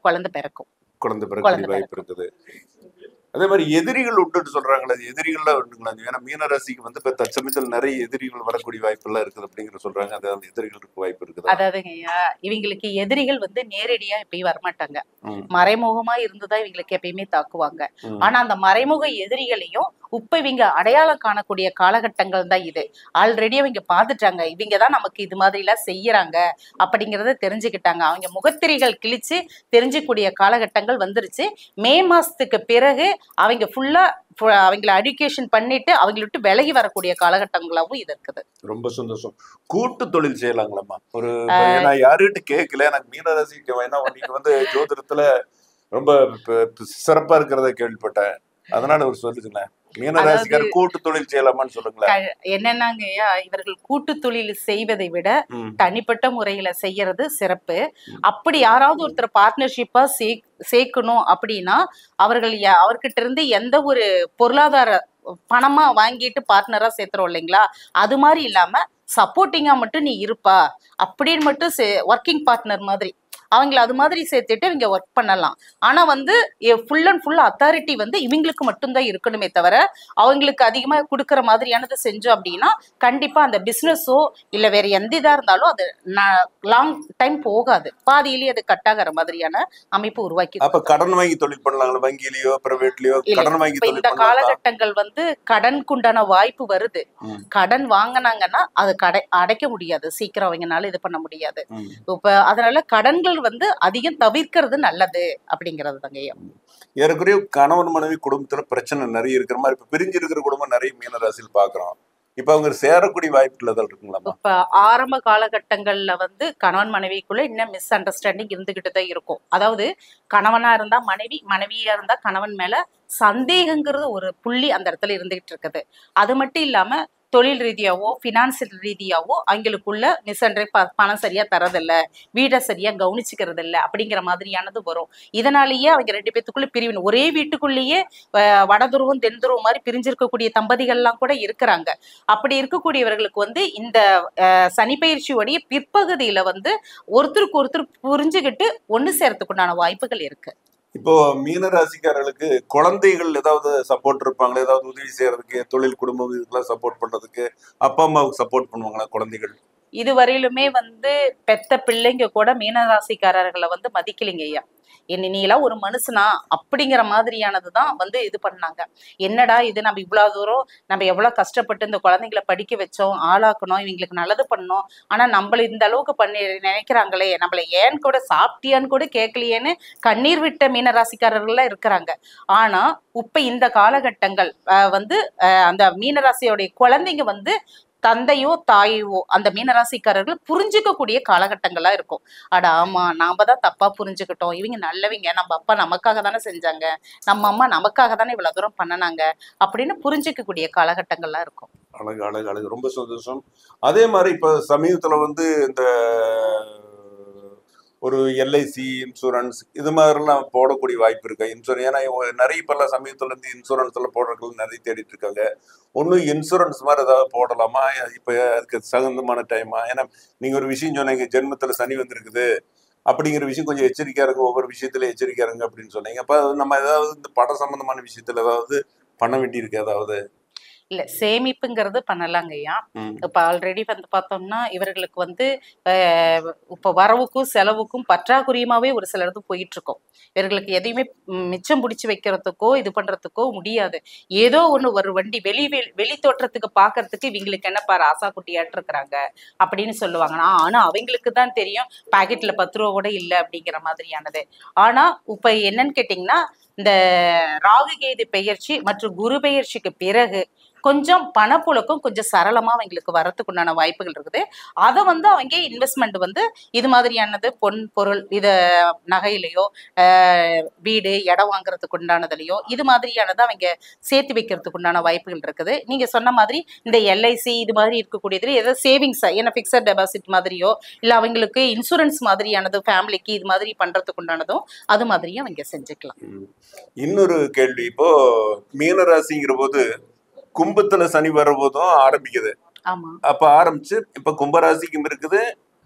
குழந்தை பிறக்கும். குழந்தை பிறக்க வாய்ப்பு இருக்குது. அதே மாதிரி எதிரிகள் உண்டுன்னு சொல்றாங்களே, எதிரிகள்லாம் உண்டுங்களா? ஏன்னா மீனராசிக்கு வந்து இப்ப தற்சமயத்தில் நிறைய எதிரிகள் வரக்கூடிய வாய்ப்பு எல்லாம் இருக்குது அப்படிங்கிற சொல்றாங்க. அதாவது எதிரிகளுக்கு வாய்ப்பு இருக்குது. அதாவதுங்க ஐயா, இவங்களுக்கு எதிரிகள் வந்து நேரடியா எப்பயும் வரமாட்டாங்க, மறைமுகமா இருந்துதான் இவங்களுக்கு எப்பயுமே தாக்குவாங்க. ஆனா அந்த மறைமுக எதிரிகளையும் இப்ப இவங்க அடையாளம் காணக்கூடிய காலகட்டங்கள் தான் இது. ஆல்ரெடி அவங்க பாத்துட்டாங்க, இவங்கதான் நமக்கு இது மாதிரி எல்லாம் செய்யறாங்க அப்படிங்கறத தெரிஞ்சுக்கிட்டாங்க. அவங்க முகத்திரைகள் கிழிச்சு தெரிஞ்சுக்கூடிய காலகட்டங்கள் வந்துருச்சு. மே மாசத்துக்கு பிறகு அவங்க ஃபுல்லா அவங்களை எஜுகேஷன் பண்ணிட்டு அவங்களை விட்டு விலகி வரக்கூடிய காலகட்டங்களாவும் இது இருக்குது. ரொம்ப சந்தோஷம். கூட்டு தொழில் செய்யலாங்களாமா? ஒரு நான் யாருகிட்ட கேட்கல, எனக்கு மீனராசிக்கு நீங்க வந்து ஜோதிடத்துல ரொம்ப சிறப்பா இருக்கிறத கேள்விப்பட்டேன். அதனால ஒரு சொல்லுங்களேன், மீனராசிக்கார கூட்டு தொழில் செய்யலாமான்னு சொல்லுங்களேன். என்னன்னாங்க இவர்கள் கூட்டு தொழில் செய்வதை விட தனிப்பட்ட முறையில செய்யறது சிறப்பு. அப்படி யாராவது ஒருத்தர் பார்ட்னர்ஷிப்பா சேர்க்கணும் அப்படின்னா அவர்கிட்ட இருந்து எந்த ஒரு பொருளாதார பணமா வாங்கிட்டு பார்ட்னரா சேர்த்துறோம் இல்லைங்களா, அது மாதிரி இல்லாம சப்போர்ட்டிங்கா மட்டும் நீ இருப்பா அப்படின்னு மட்டும் ஒர்க்கிங் பார்ட்னர் மாதிரி அவங்கள அது மாதிரி சேர்த்துட்டு இவங்க ஒர்க் பண்ணலாம். ஆனா வந்து ஃபுல் அண்ட் ஃபுல் அத்தாரிட்டி வந்து இவங்களுக்கு மட்டும்தான் இருக்கணுமே தவிர அவங்களுக்கு அதிகமா கொடுக்குற மாதிரியானது செஞ்சோம் அப்படின்னா கண்டிப்பா அந்த பிசினஸோ இல்ல வேற எந்த இதா இருந்தாலும் அது லாங் டைம் போகாது, பாதியிலேயே அது கட் ஆகிற மாதிரியான அமைப்பு உருவாக்கி. அப்ப கடன் வாங்கி தொழில் பண்ணலாங்களா? வங்கியிலயோ பிரைவேட்லயோ கடன் வாங்கி தொழில் இந்த காலகட்டங்கள் வந்து கடனுக்குண்டான வாய்ப்பு வருது. கடன் வாங்கினாங்கன்னா அது அடைக்க முடியாது, சீக்கிரம் அவங்கனால இது பண்ண முடியாது. இப்ப அதனால கடன்கள் வந்து அதிகம் தவிர்க்கிறது நல்லது அப்படிங்கிறது தாங்க. ஏறக்குறைய கணவன் மனைவி குடும்பத்துல பிரச்சனை நிறைய இருக்கிற மாதிரி இப்ப பிரிஞ்சு இருக்கிற குடும்பம் நிறைய மீனராசியில் பாக்குறோம். இப்ப அவங்க சேரக்கூடிய வாய்ப்புகள் ஏதாவது இருக்குங்களா? இப்ப ஆரம்ப காலகட்டங்கள்ல வந்து கணவன் மனைவிக்குள்ள இன்னும் மிஸ் அண்டர்ஸ்டாண்டிங் இருந்துகிட்டு தான் இருக்கும். அதாவது கணவனா இருந்தா மனைவி, மனைவியா இருந்தா கணவன் மேல சந்தேகங்கிறது ஒரு புள்ளி அந்த இடத்துல இருந்துகிட்டு இருக்குது. அது மட்டும் இல்லாம தொழில் ரீதியாவோ ஃபினான்சியல் ரீதியாவோ அவங்களுக்குள்ள மிஸ்அண்டர் பணம் சரியா தரதில்ல, வீடை சரியா கவனிச்சுக்கிறது இல்லை அப்படிங்கிற மாதிரியானது வரும். இதனாலேயே அவங்க 2 பேத்துக்குள்ள பிரிவினை, ஒரே வீட்டுக்குள்ளேயே வடதுருவம் தென்துருவம் மாதிரி பிரிஞ்சிருக்கக்கூடிய தம்பதிகள்லாம் கூட இருக்கிறாங்க. அப்படி இருக்கக்கூடியவர்களுக்கு வந்து இந்த சனி பயிற்சியோடைய பிற்பகுதியில வந்து ஒருத்தருக்கு ஒருத்தர் புரிஞ்சுக்கிட்டு ஒண்ணு சேரத்துக்குண்டான வாய்ப்புகள் இருக்கு. இப்போ மீன ராசிக்காரர்களுக்கு குழந்தைகள் ஏதாவது சப்போர்ட் இருப்பாங்களா? ஏதாவது உதவி செய்யறதுக்கு, தொழில் குடும்பம் இதுக்கெல்லாம் சப்போர்ட் பண்றதுக்கு அப்பா அம்மாவுக்கு சப்போர்ட் பண்ணுவாங்களா குழந்தைகள்? இதுவரையிலுமே வந்து பெத்த பிள்ளைங்க கூட மீனராசிக்காரர்களை வந்து மதிக்கலைங்க ஐயா. நீ எல்லாம் ஒரு மனுஷனா அப்படிங்கிற மாதிரியானதுதான் வந்து இது பண்ணாங்க. என்னடா இது, நம்ம இவ்வளவு தூரம் நம்ம எவ்வளவு கஷ்டப்பட்டு இந்த குழந்தைங்களை படிக்க வச்சோம், ஆளாக்கணும், இவங்களுக்கு நல்லது பண்ணோம், ஆனா நம்மள இந்த அளவுக்கு பண்ணி நினைக்கிறாங்களே, நம்மள ஏன்னு கூட சாப்பிட்டியான்னு கூட கேட்கலையேன்னு கண்ணீர் விட்ட மீனராசிக்காரர்கள்லாம் இருக்கிறாங்க. ஆனா இப்ப இந்த காலகட்டங்கள் வந்து அந்த மீனராசியோடைய குழந்தைங்க வந்து தந்தையோ தாயோ அந்த மீனராசிக்காரர்கள் புரிஞ்சுக்கக்கூடிய காலகட்டங்களா இருக்கும். அட ஆமா, நாம தான் தப்பா புரிஞ்சுக்கிட்டோம், இவங்க நல்லவங்க, நம்ம அப்பா நமக்காக தானே செஞ்சாங்க, நம்ம அம்மா நமக்காக தானே இவ்வளவு தூரம் பண்ணனாங்க அப்படின்னு புரிஞ்சுக்கக்கூடிய காலகட்டங்கள்லாம் இருக்கும். அழகு அழகு அழகு, ரொம்ப சந்தோஷம். அதே மாதிரி இப்ப சமீபத்துல வந்து இந்த ஒரு எல்ஐசி இன்சூரன்ஸ் இது மாதிரிலாம் போடக்கூடிய வாய்ப்பு இருக்கு. இன்சூரன்ஸ் ஏன்னா நிறைய இப்பெல்லாம் சமயத்துல இருந்து இன்சூரன்ஸ்ல போடுறதுக்கு நிறைய தேடிட்டு இருக்காங்க. ஒன்றும் இன்சூரன்ஸ் மாதிரி ஏதாவது போடலாமா? இப்போ அதுக்கு தகுந்தமான டைமா? ஏன்னா நீங்க ஒரு விஷயம் சொன்னீங்க, ஜென்மத்துல சனி வந்திருக்குது அப்படிங்கிற விஷயம் கொஞ்சம் எச்சரிக்கையா இருக்கும், ஒவ்வொரு விஷயத்துல எச்சரிக்கையா இருங்க அப்படின்னு சொன்னீங்க. அப்ப நம்ம ஏதாவது இந்த படம் சம்பந்தமான விஷயத்துல ஏதாவது பண்ண வேண்டியிருக்கு ஏதாவது? இல்ல, சேமிப்புங்கிறது பண்ணலாங்க ஐயா. இப்ப ஆல்ரெடி வந்து பார்த்தோம்னா இவர்களுக்கு வந்து இப்ப வரவுக்கும் செலவுக்கும் பற்றாக்குறையுமாவே ஒரு சிலருக்கு போயிட்டு இருக்கோம். இவர்களுக்கு எதையுமே மிச்சம் பிடிச்சி வைக்கிறதுக்கோ இது பண்றதுக்கோ முடியாது. ஏதோ ஒண்ணு ஒரு வண்டி வெளி தோற்றத்துக்கு பாக்குறதுக்கு இவங்களுக்கு என்ன பாரு ஆசா குட்டியாட்டு இருக்கிறாங்க அப்படின்னு சொல்லுவாங்க. ஆனா அவங்களுக்கு தான் தெரியும் பாக்கெட்ல 10 ரூபா கூட இல்லை அப்படிங்கிற மாதிரியானது. ஆனா இப்ப என்னன்னு கேட்டீங்கன்னா, இந்த ராகு கேது பெயர்ச்சி மற்றும் குரு பெயர்ச்சிக்கு பிறகு கொஞ்சம் பணப்புழக்கம் கொஞ்சம் சரளமா அவங்களுக்கு வரத்துக்கு உண்டான வாய்ப்புகள் இருக்குது. அதை வந்து அவங்க இன்வெஸ்ட்மெண்ட் வந்து இது மாதிரியானது பொன் பொருள் இத நகையிலையோ வீடு இடம் வாங்குறதுக்கு உண்டானதுலையோ இது மாதிரியானதை அவங்க சேர்த்து வைக்கிறதுக்கு உண்டான வாய்ப்புகள் இருக்குது. நீங்க சொன்ன மாதிரி இந்த எல்ஐசி இது மாதிரி இருக்கக்கூடியதுல ஏதோ சேவிங்ஸ், ஏன்னா பிக்சட் டெபாசிட் மாதிரியோ இல்ல அவங்களுக்கு இன்சூரன்ஸ் மாதிரியானது ஃபேமிலிக்கு இது மாதிரி பண்றதுக்கு உண்டானதும் அது மாதிரியும் அவங்க செஞ்சுக்கலாம். இன்னொரு கேள்வி, இப்போ மீனராசிங்கிற போது கும்பத்துல சனி வர்றபோதும் ஆரம்பிக்குது. அப்ப ஆரம்பிச்சு இப்ப கும்பராசிக்கும் இருக்குது,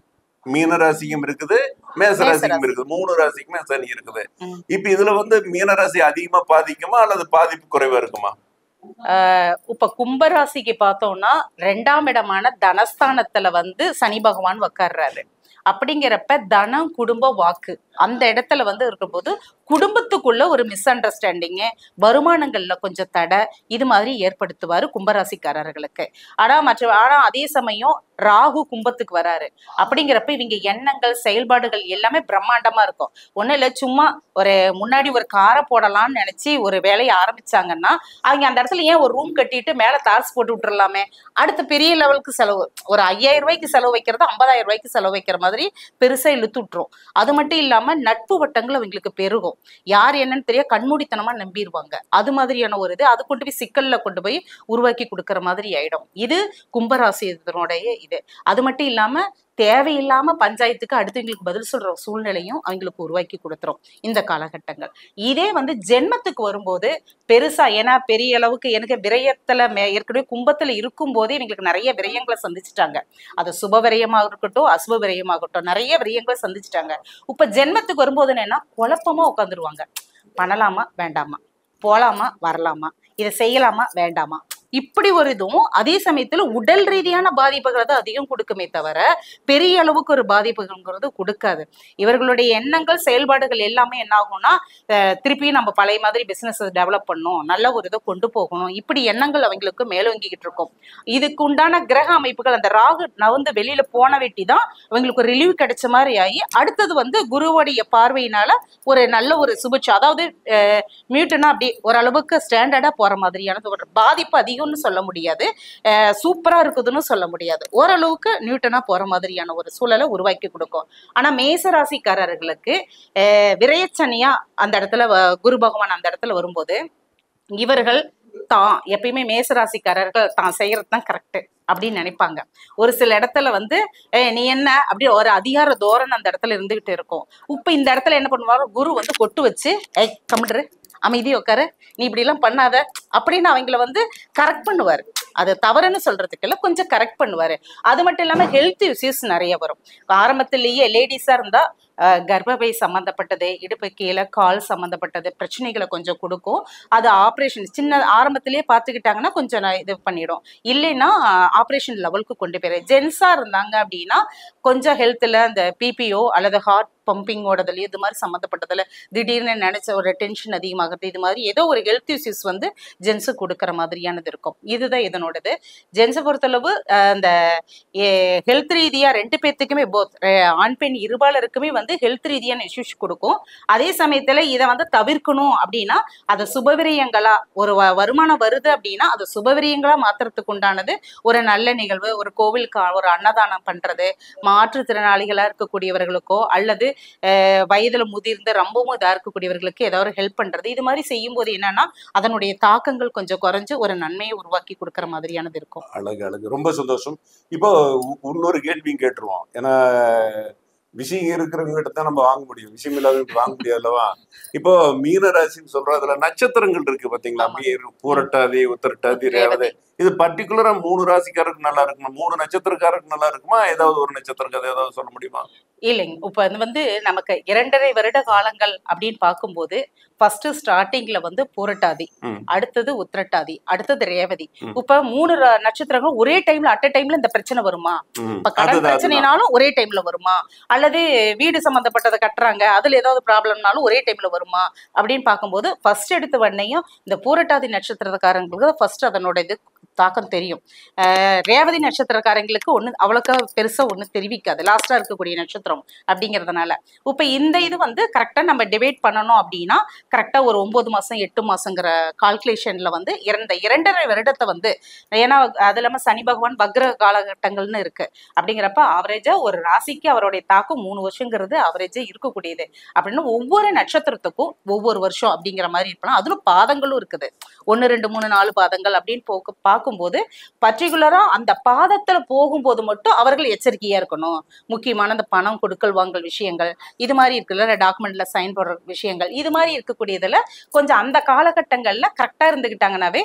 மீனராசிக்கும் இருக்குது, மேசராசிக்கும் இருக்குது, 3 ராசிக்குமே சனி இருக்குது. இப்ப இதுல வந்து மீனராசி அதிகமா பாதிக்குமா அல்லது பாதிப்பு குறைவா இருக்குமா? இப்ப கும்பராசிக்கு பார்த்தோம்னா 2ஆம் இடமான தனஸ்தானத்துல வந்து சனி பகவான் உட்கார்றாரு. அப்படிங்கிறப்ப தனம் குடும்ப வாக்கு அந்த இடத்துல வந்து இருக்கும்போது குடும்பத்துக்குள்ள ஒரு மிஸ் அண்டர்ஸ்டாண்டிங், வருமானங்கள்ல கொஞ்சம் தடை இது மாதிரி ஏற்படுத்துவாரு கும்பராசிக்காரர்களுக்கு. ஆனா அதே சமயம் ராகு கும்பத்துக்கு வராரு. அப்படிங்கிறப்ப இவங்க எண்ணங்கள் செயல்பாடுகள் எல்லாமே பிரம்மாண்டமா இருக்கும். ஒன்னும் இல்ல, சும்மா ஒரு முன்னாடி ஒரு காரை போடலாம்னு நினைச்சு ஒரு வேலையை ஆரம்பிச்சாங்கன்னா அவங்க அந்த இடத்துல ஏன் ஒரு ரூம் கட்டிட்டு மேல தார்ஸ் போட்டு விட்டுறலாமே, அடுத்த பெரிய லெவலுக்கு செலவு, ஒரு 5000 ரூபாய்க்கு செலவு வைக்கிறது 50,000 ரூபாய்க்கு செலவு வைக்கிற மாதிரி பெருசா இழுத்து விட்டுரும். அது மட்டும் இல்லாம நட்பு வட்டங்கள் அவங்களுக்கு பெருகும். யார் என்னன்னு தெரிய கண்மூடித்தனமா நம்பிடுவாங்க. அது மாதிரியான ஒரு இது அது கொண்டு போய் சிக்கல்ல கொண்டு போய் உருவாக்கி கொடுக்கற மாதிரி ஆயிடும். இது கும்பராசினுடைய இது. அது மட்டும் இல்லாம தேவையில்லாம பஞ்சாயத்துக்கு அடுத்தவங்களுக்கு பதில் சொல்ற சூழ்நிலையும் அவங்களுக்கு உருவாக்கி கொடுத்துரும் இந்த காலகட்டங்கள். இதே வந்து ஜென்மத்துக்கு வரும்போது பெருசா, ஏன்னா பெரிய அளவுக்கு எனக்கு விரயத்துல ஏற்கனவே கும்பத்துல இருக்கும் போதே இவங்களுக்கு நிறைய விரயங்களை சந்திச்சுட்டாங்க. அது சுப விரயமாக இருக்கட்டும் அசுப விரயமாகட்டும் நிறைய விரயங்களை சந்திச்சுட்டாங்க. இப்ப ஜென்மத்துக்கு வரும்போது என்னன்னா குழப்பமா உட்காந்துருவாங்க. பண்ணலாமா வேண்டாமா, போலாமா வரலாமா, இதை செய்யலாமா வேண்டாமா, இப்படி ஒரு இதுவும் அதே சமயத்துல உடல் ரீதியான பாதிப்புகளை தான் அதிகம் கொடுக்குமே தவிர பெரிய அளவுக்கு ஒரு பாதிப்புகள்ங்கிறது கொடுக்காது. இவர்களுடைய எண்ணங்கள் செயல்பாடுகள் எல்லாமே என்ன ஆகும்னா திருப்பியும் நம்ம பழைய மாதிரி பிசினஸ் டெவலப் பண்ணணும், நல்ல ஒரு இதை கொண்டு போகணும், இப்படி எண்ணங்கள் அவங்களுக்கு மேலோங்கிக்கிட்டு இருக்கும். இதுக்கு உண்டான கிரக அமைப்புகள் அந்த ராகு நவந்து வெளியில போன வெட்டி தான் அவங்களுக்கு ஒரு ரிலீவ் கிடைச்ச மாதிரி ஆகி அடுத்தது வந்து குருவுடைய பார்வையினால ஒரு நல்ல ஒரு சுபிட்சம், அதாவது மியூட்டனா அப்படி ஓரளவுக்கு ஸ்டாண்டர்டா போற மாதிரியான ஒரு பாதிப்பு அதிகம்னு சொல்ல முடியாது, சூப்பரா இருக்குதுன்னு சொல்ல முடியாது, ஓரளவுக்கு நியூட்டனா போற மாதிரியான ஒரு சூழலை உருவாக்கி கொடுக்கும். ஆனா மேசராசிக்காரர்களுக்கு விரயச்சனியா அந்த இடத்துல குரு பகவான் அந்த இடத்துல வரும்போது இவர்கள் தான் எப்பயுமே மேசராசிக்காரர்கள் தான் செய்யறது தான் கரெக்ட் அப்படின்னு நினைப்பாங்க. ஒரு சில இடத்துல வந்து நீ என்ன அப்படி ஒரு அதிகார தோரணை அந்த இடத்துல இருந்துகிட்டு இருக்கும். இப்ப இந்த இடத்துல என்ன பண்ணுவாரு, குரு வந்து கொட்டு வச்சு கம்முடு அமைதி உட்காரு, நீ இப்படி எல்லாம் பண்ணாத அப்படின்னு அவங்கள வந்து கரெக்ட் பண்ணுவாரு. அது தவறுன்னு சொல்றதுக்கு இல்ல, கொஞ்சம் கரெக்ட் பண்ணுவாரு. அது மட்டும் இல்லாம ஹெல்த் இஷ்யூஸ் நிறைய வரும். ஆரம்பத்திலேயே லேடிஸா இருந்தா கர்ப்பப்பை சம்பந்தப்பட்டது, இடுப்பு கீழே கால் சம்பந்தப்பட்டது பிரச்சனைகளை கொஞ்சம் கொடுக்கும். அது ஆப்ரேஷன் சின்ன ஆரம்பத்திலேயே பார்த்துக்கிட்டாங்கன்னா கொஞ்சம் இது பண்ணிடும். இல்லைன்னா ஆப்ரேஷன் லெவலுக்கு கொண்டு போயிரு. ஜென்ஸா இருந்தாங்க அப்படின்னா கொஞ்சம் ஹெல்த்ல அந்த பிபிஓ அல்லது ஹார்ட் பம்பிங்கோடதுல இது மாதிரி சம்மந்தப்பட்டதுல திடீர்னு நினைச்ச ஒரு டென்ஷன் அதிகமாகிறது, இது மாதிரி ஏதோ ஒரு ஹெல்த் இஷ்யூஸ் வந்து ஜென்ஸு கொடுக்குற மாதிரியானது இருக்கும். இதுதான் இதனோடது. ஜென்ஸை பொறுத்தளவு அந்த ஹெல்த் ரீதியா ரெண்டு பேர்த்துக்குமே ஆண் பெண் இருபாலருக்குமே வந்து ஹெல்த் ரீதியான இஷ்யூஸ் கொடுக்கும். அதே சமயத்துல இதை வந்து தவிர்க்கணும் அப்படின்னா அதை சுபவிரியங்களா ஒரு வருமானம் வருது அப்படின்னா அதை சுபவிரியங்களா மாத்துறதுக்கு உண்டானது ஒரு நல்ல நிகழ்வு. ஒரு கோவிலுக்கு ஒரு அன்னதானம் பண்றது, மாற்றுத்திறனாளிகளா இருக்கக்கூடியவர்களுக்கோ அல்லது வயதுல முதிர்ந்து ரொம்பவும் இதா இருக்கக்கூடியவர்களுக்கு ஏதாவது ஹெல்ப் பண்றது, இது மாதிரி செய்யும் போது என்னன்னா அதனுடைய தாக்கங்கள் கொஞ்சம் குறைஞ்சு ஒரு நன்மையை உருவாக்கி கொடுக்கற மாதிரியானது இருக்கும். அழகு அழகு, ரொம்ப சந்தோஷம். இப்போ இன்னொரு கேள்வியும் கேட்டுருவோம். ஏன்னா விஷயம் இருக்கிறவங்க கிட்ட தான் நம்ம வாங்க முடியும், விஷயம் இல்லாதவங்க வாங்க முடியாது அல்லவா. இப்போ மீன ராசின்னு சொல்றோம், அதுல நட்சத்திரங்கள் இருக்கு பாத்தீங்களா, பூரட்டாதி, உத்திரட்டாதி, ரேவதி. இது பர்டிகுலரா 3 ராசிக்காரருக்கு நல்லா இருக்குமா, 3 நட்சத்திரக்காரருக்கு நல்லா இருக்குமா, ஏதாவது ஒரு நட்சத்திரக்காரர் ஏதாவது சொல்ல முடியுமா? இல்லைங்க, இப்ப வந்து நமக்கு 2.5 வருட காலங்கள் அப்படின்னு பார்க்கும்போது ஃபர்ஸ்ட் ஸ்டார்டிங்ல வந்து பூரட்டாதி, அடுத்தது உத்திரட்டாதி, அடுத்தது ரேவதி. இப்ப 3 நட்சத்திரங்கள் ஒரே டைம்ல அட் டைம்ல இந்த பிரச்சனை வருமா? இப்ப கடன் பிரச்சனைனாலும் ஒரே டைம்ல வருமா, அல்லது வீடு சம்பந்தப்பட்டதை கட்டுறாங்க அதுல ஏதாவது ப்ராப்ளம்னாலும் ஒரே டைம்ல வருமா அப்படின்னு பார்க்கும்போது ஃபர்ஸ்ட் எடுத்த உடனேயும் இந்த பூரட்டாதி நட்சத்திரக்காரங்களுக்கு ஃபர்ஸ்ட் அதனோட இது தாக்கம் தெரியும். ரேவதி நட்சத்திரக்காரங்களுக்கு ஒண்ணு அவ்வளோக்கா பெருசா ஒண்ணு தெரிவிக்காது, லாஸ்டா இருக்கக்கூடிய நட்சத்திரம் அப்படிங்கிறதுனால. இப்ப இந்த இது வந்து கரெக்டா நம்ம டிவைட் பண்ணணும் அப்படின்னா கரெக்டா ஒரு 9 மாசம் 8 மாசங்கிற கால்குலேஷன்ல வந்து 2.5 வருடத்தை வந்து, ஏன்னா அது இல்லாம சனி பகவான் வக்ர காலகட்டங்கள்னு இருக்கு. அப்படிங்கிறப்ப ஆவரேஜா ஒரு ராசிக்கு அவருடைய தாக்கம் 3 வருஷங்கிறது ஆவரேஜா இருக்கக்கூடியது. அப்படின்னு ஒவ்வொரு நட்சத்திரத்துக்கும் ஒவ்வொரு வருஷம் அப்படிங்கிற மாதிரி இருக்கலாம். அதுல பாதங்களும் இருக்குது, 1 2 3 4 பாதங்கள் அப்படின்னு பார்க்கும்போது பர்டிகுலரா அந்த பாதத்துல போகும்போது மட்டும் அவர்கள் எச்சரிக்கையா இருக்கணும். முக்கியமான அந்த பணம் கொடுக்கல் வாங்கல் விஷயங்கள், இது மாதிரி இருக்குல்ல, டாக்குமெண்ட்ல சைன் போடுற விஷயங்கள், இது மாதிரி இருக்கக்கூடியதுல கொஞ்சம் அந்த காலகட்டங்கள்ல கரெக்டா இருந்துகிட்டாங்கன்னாவே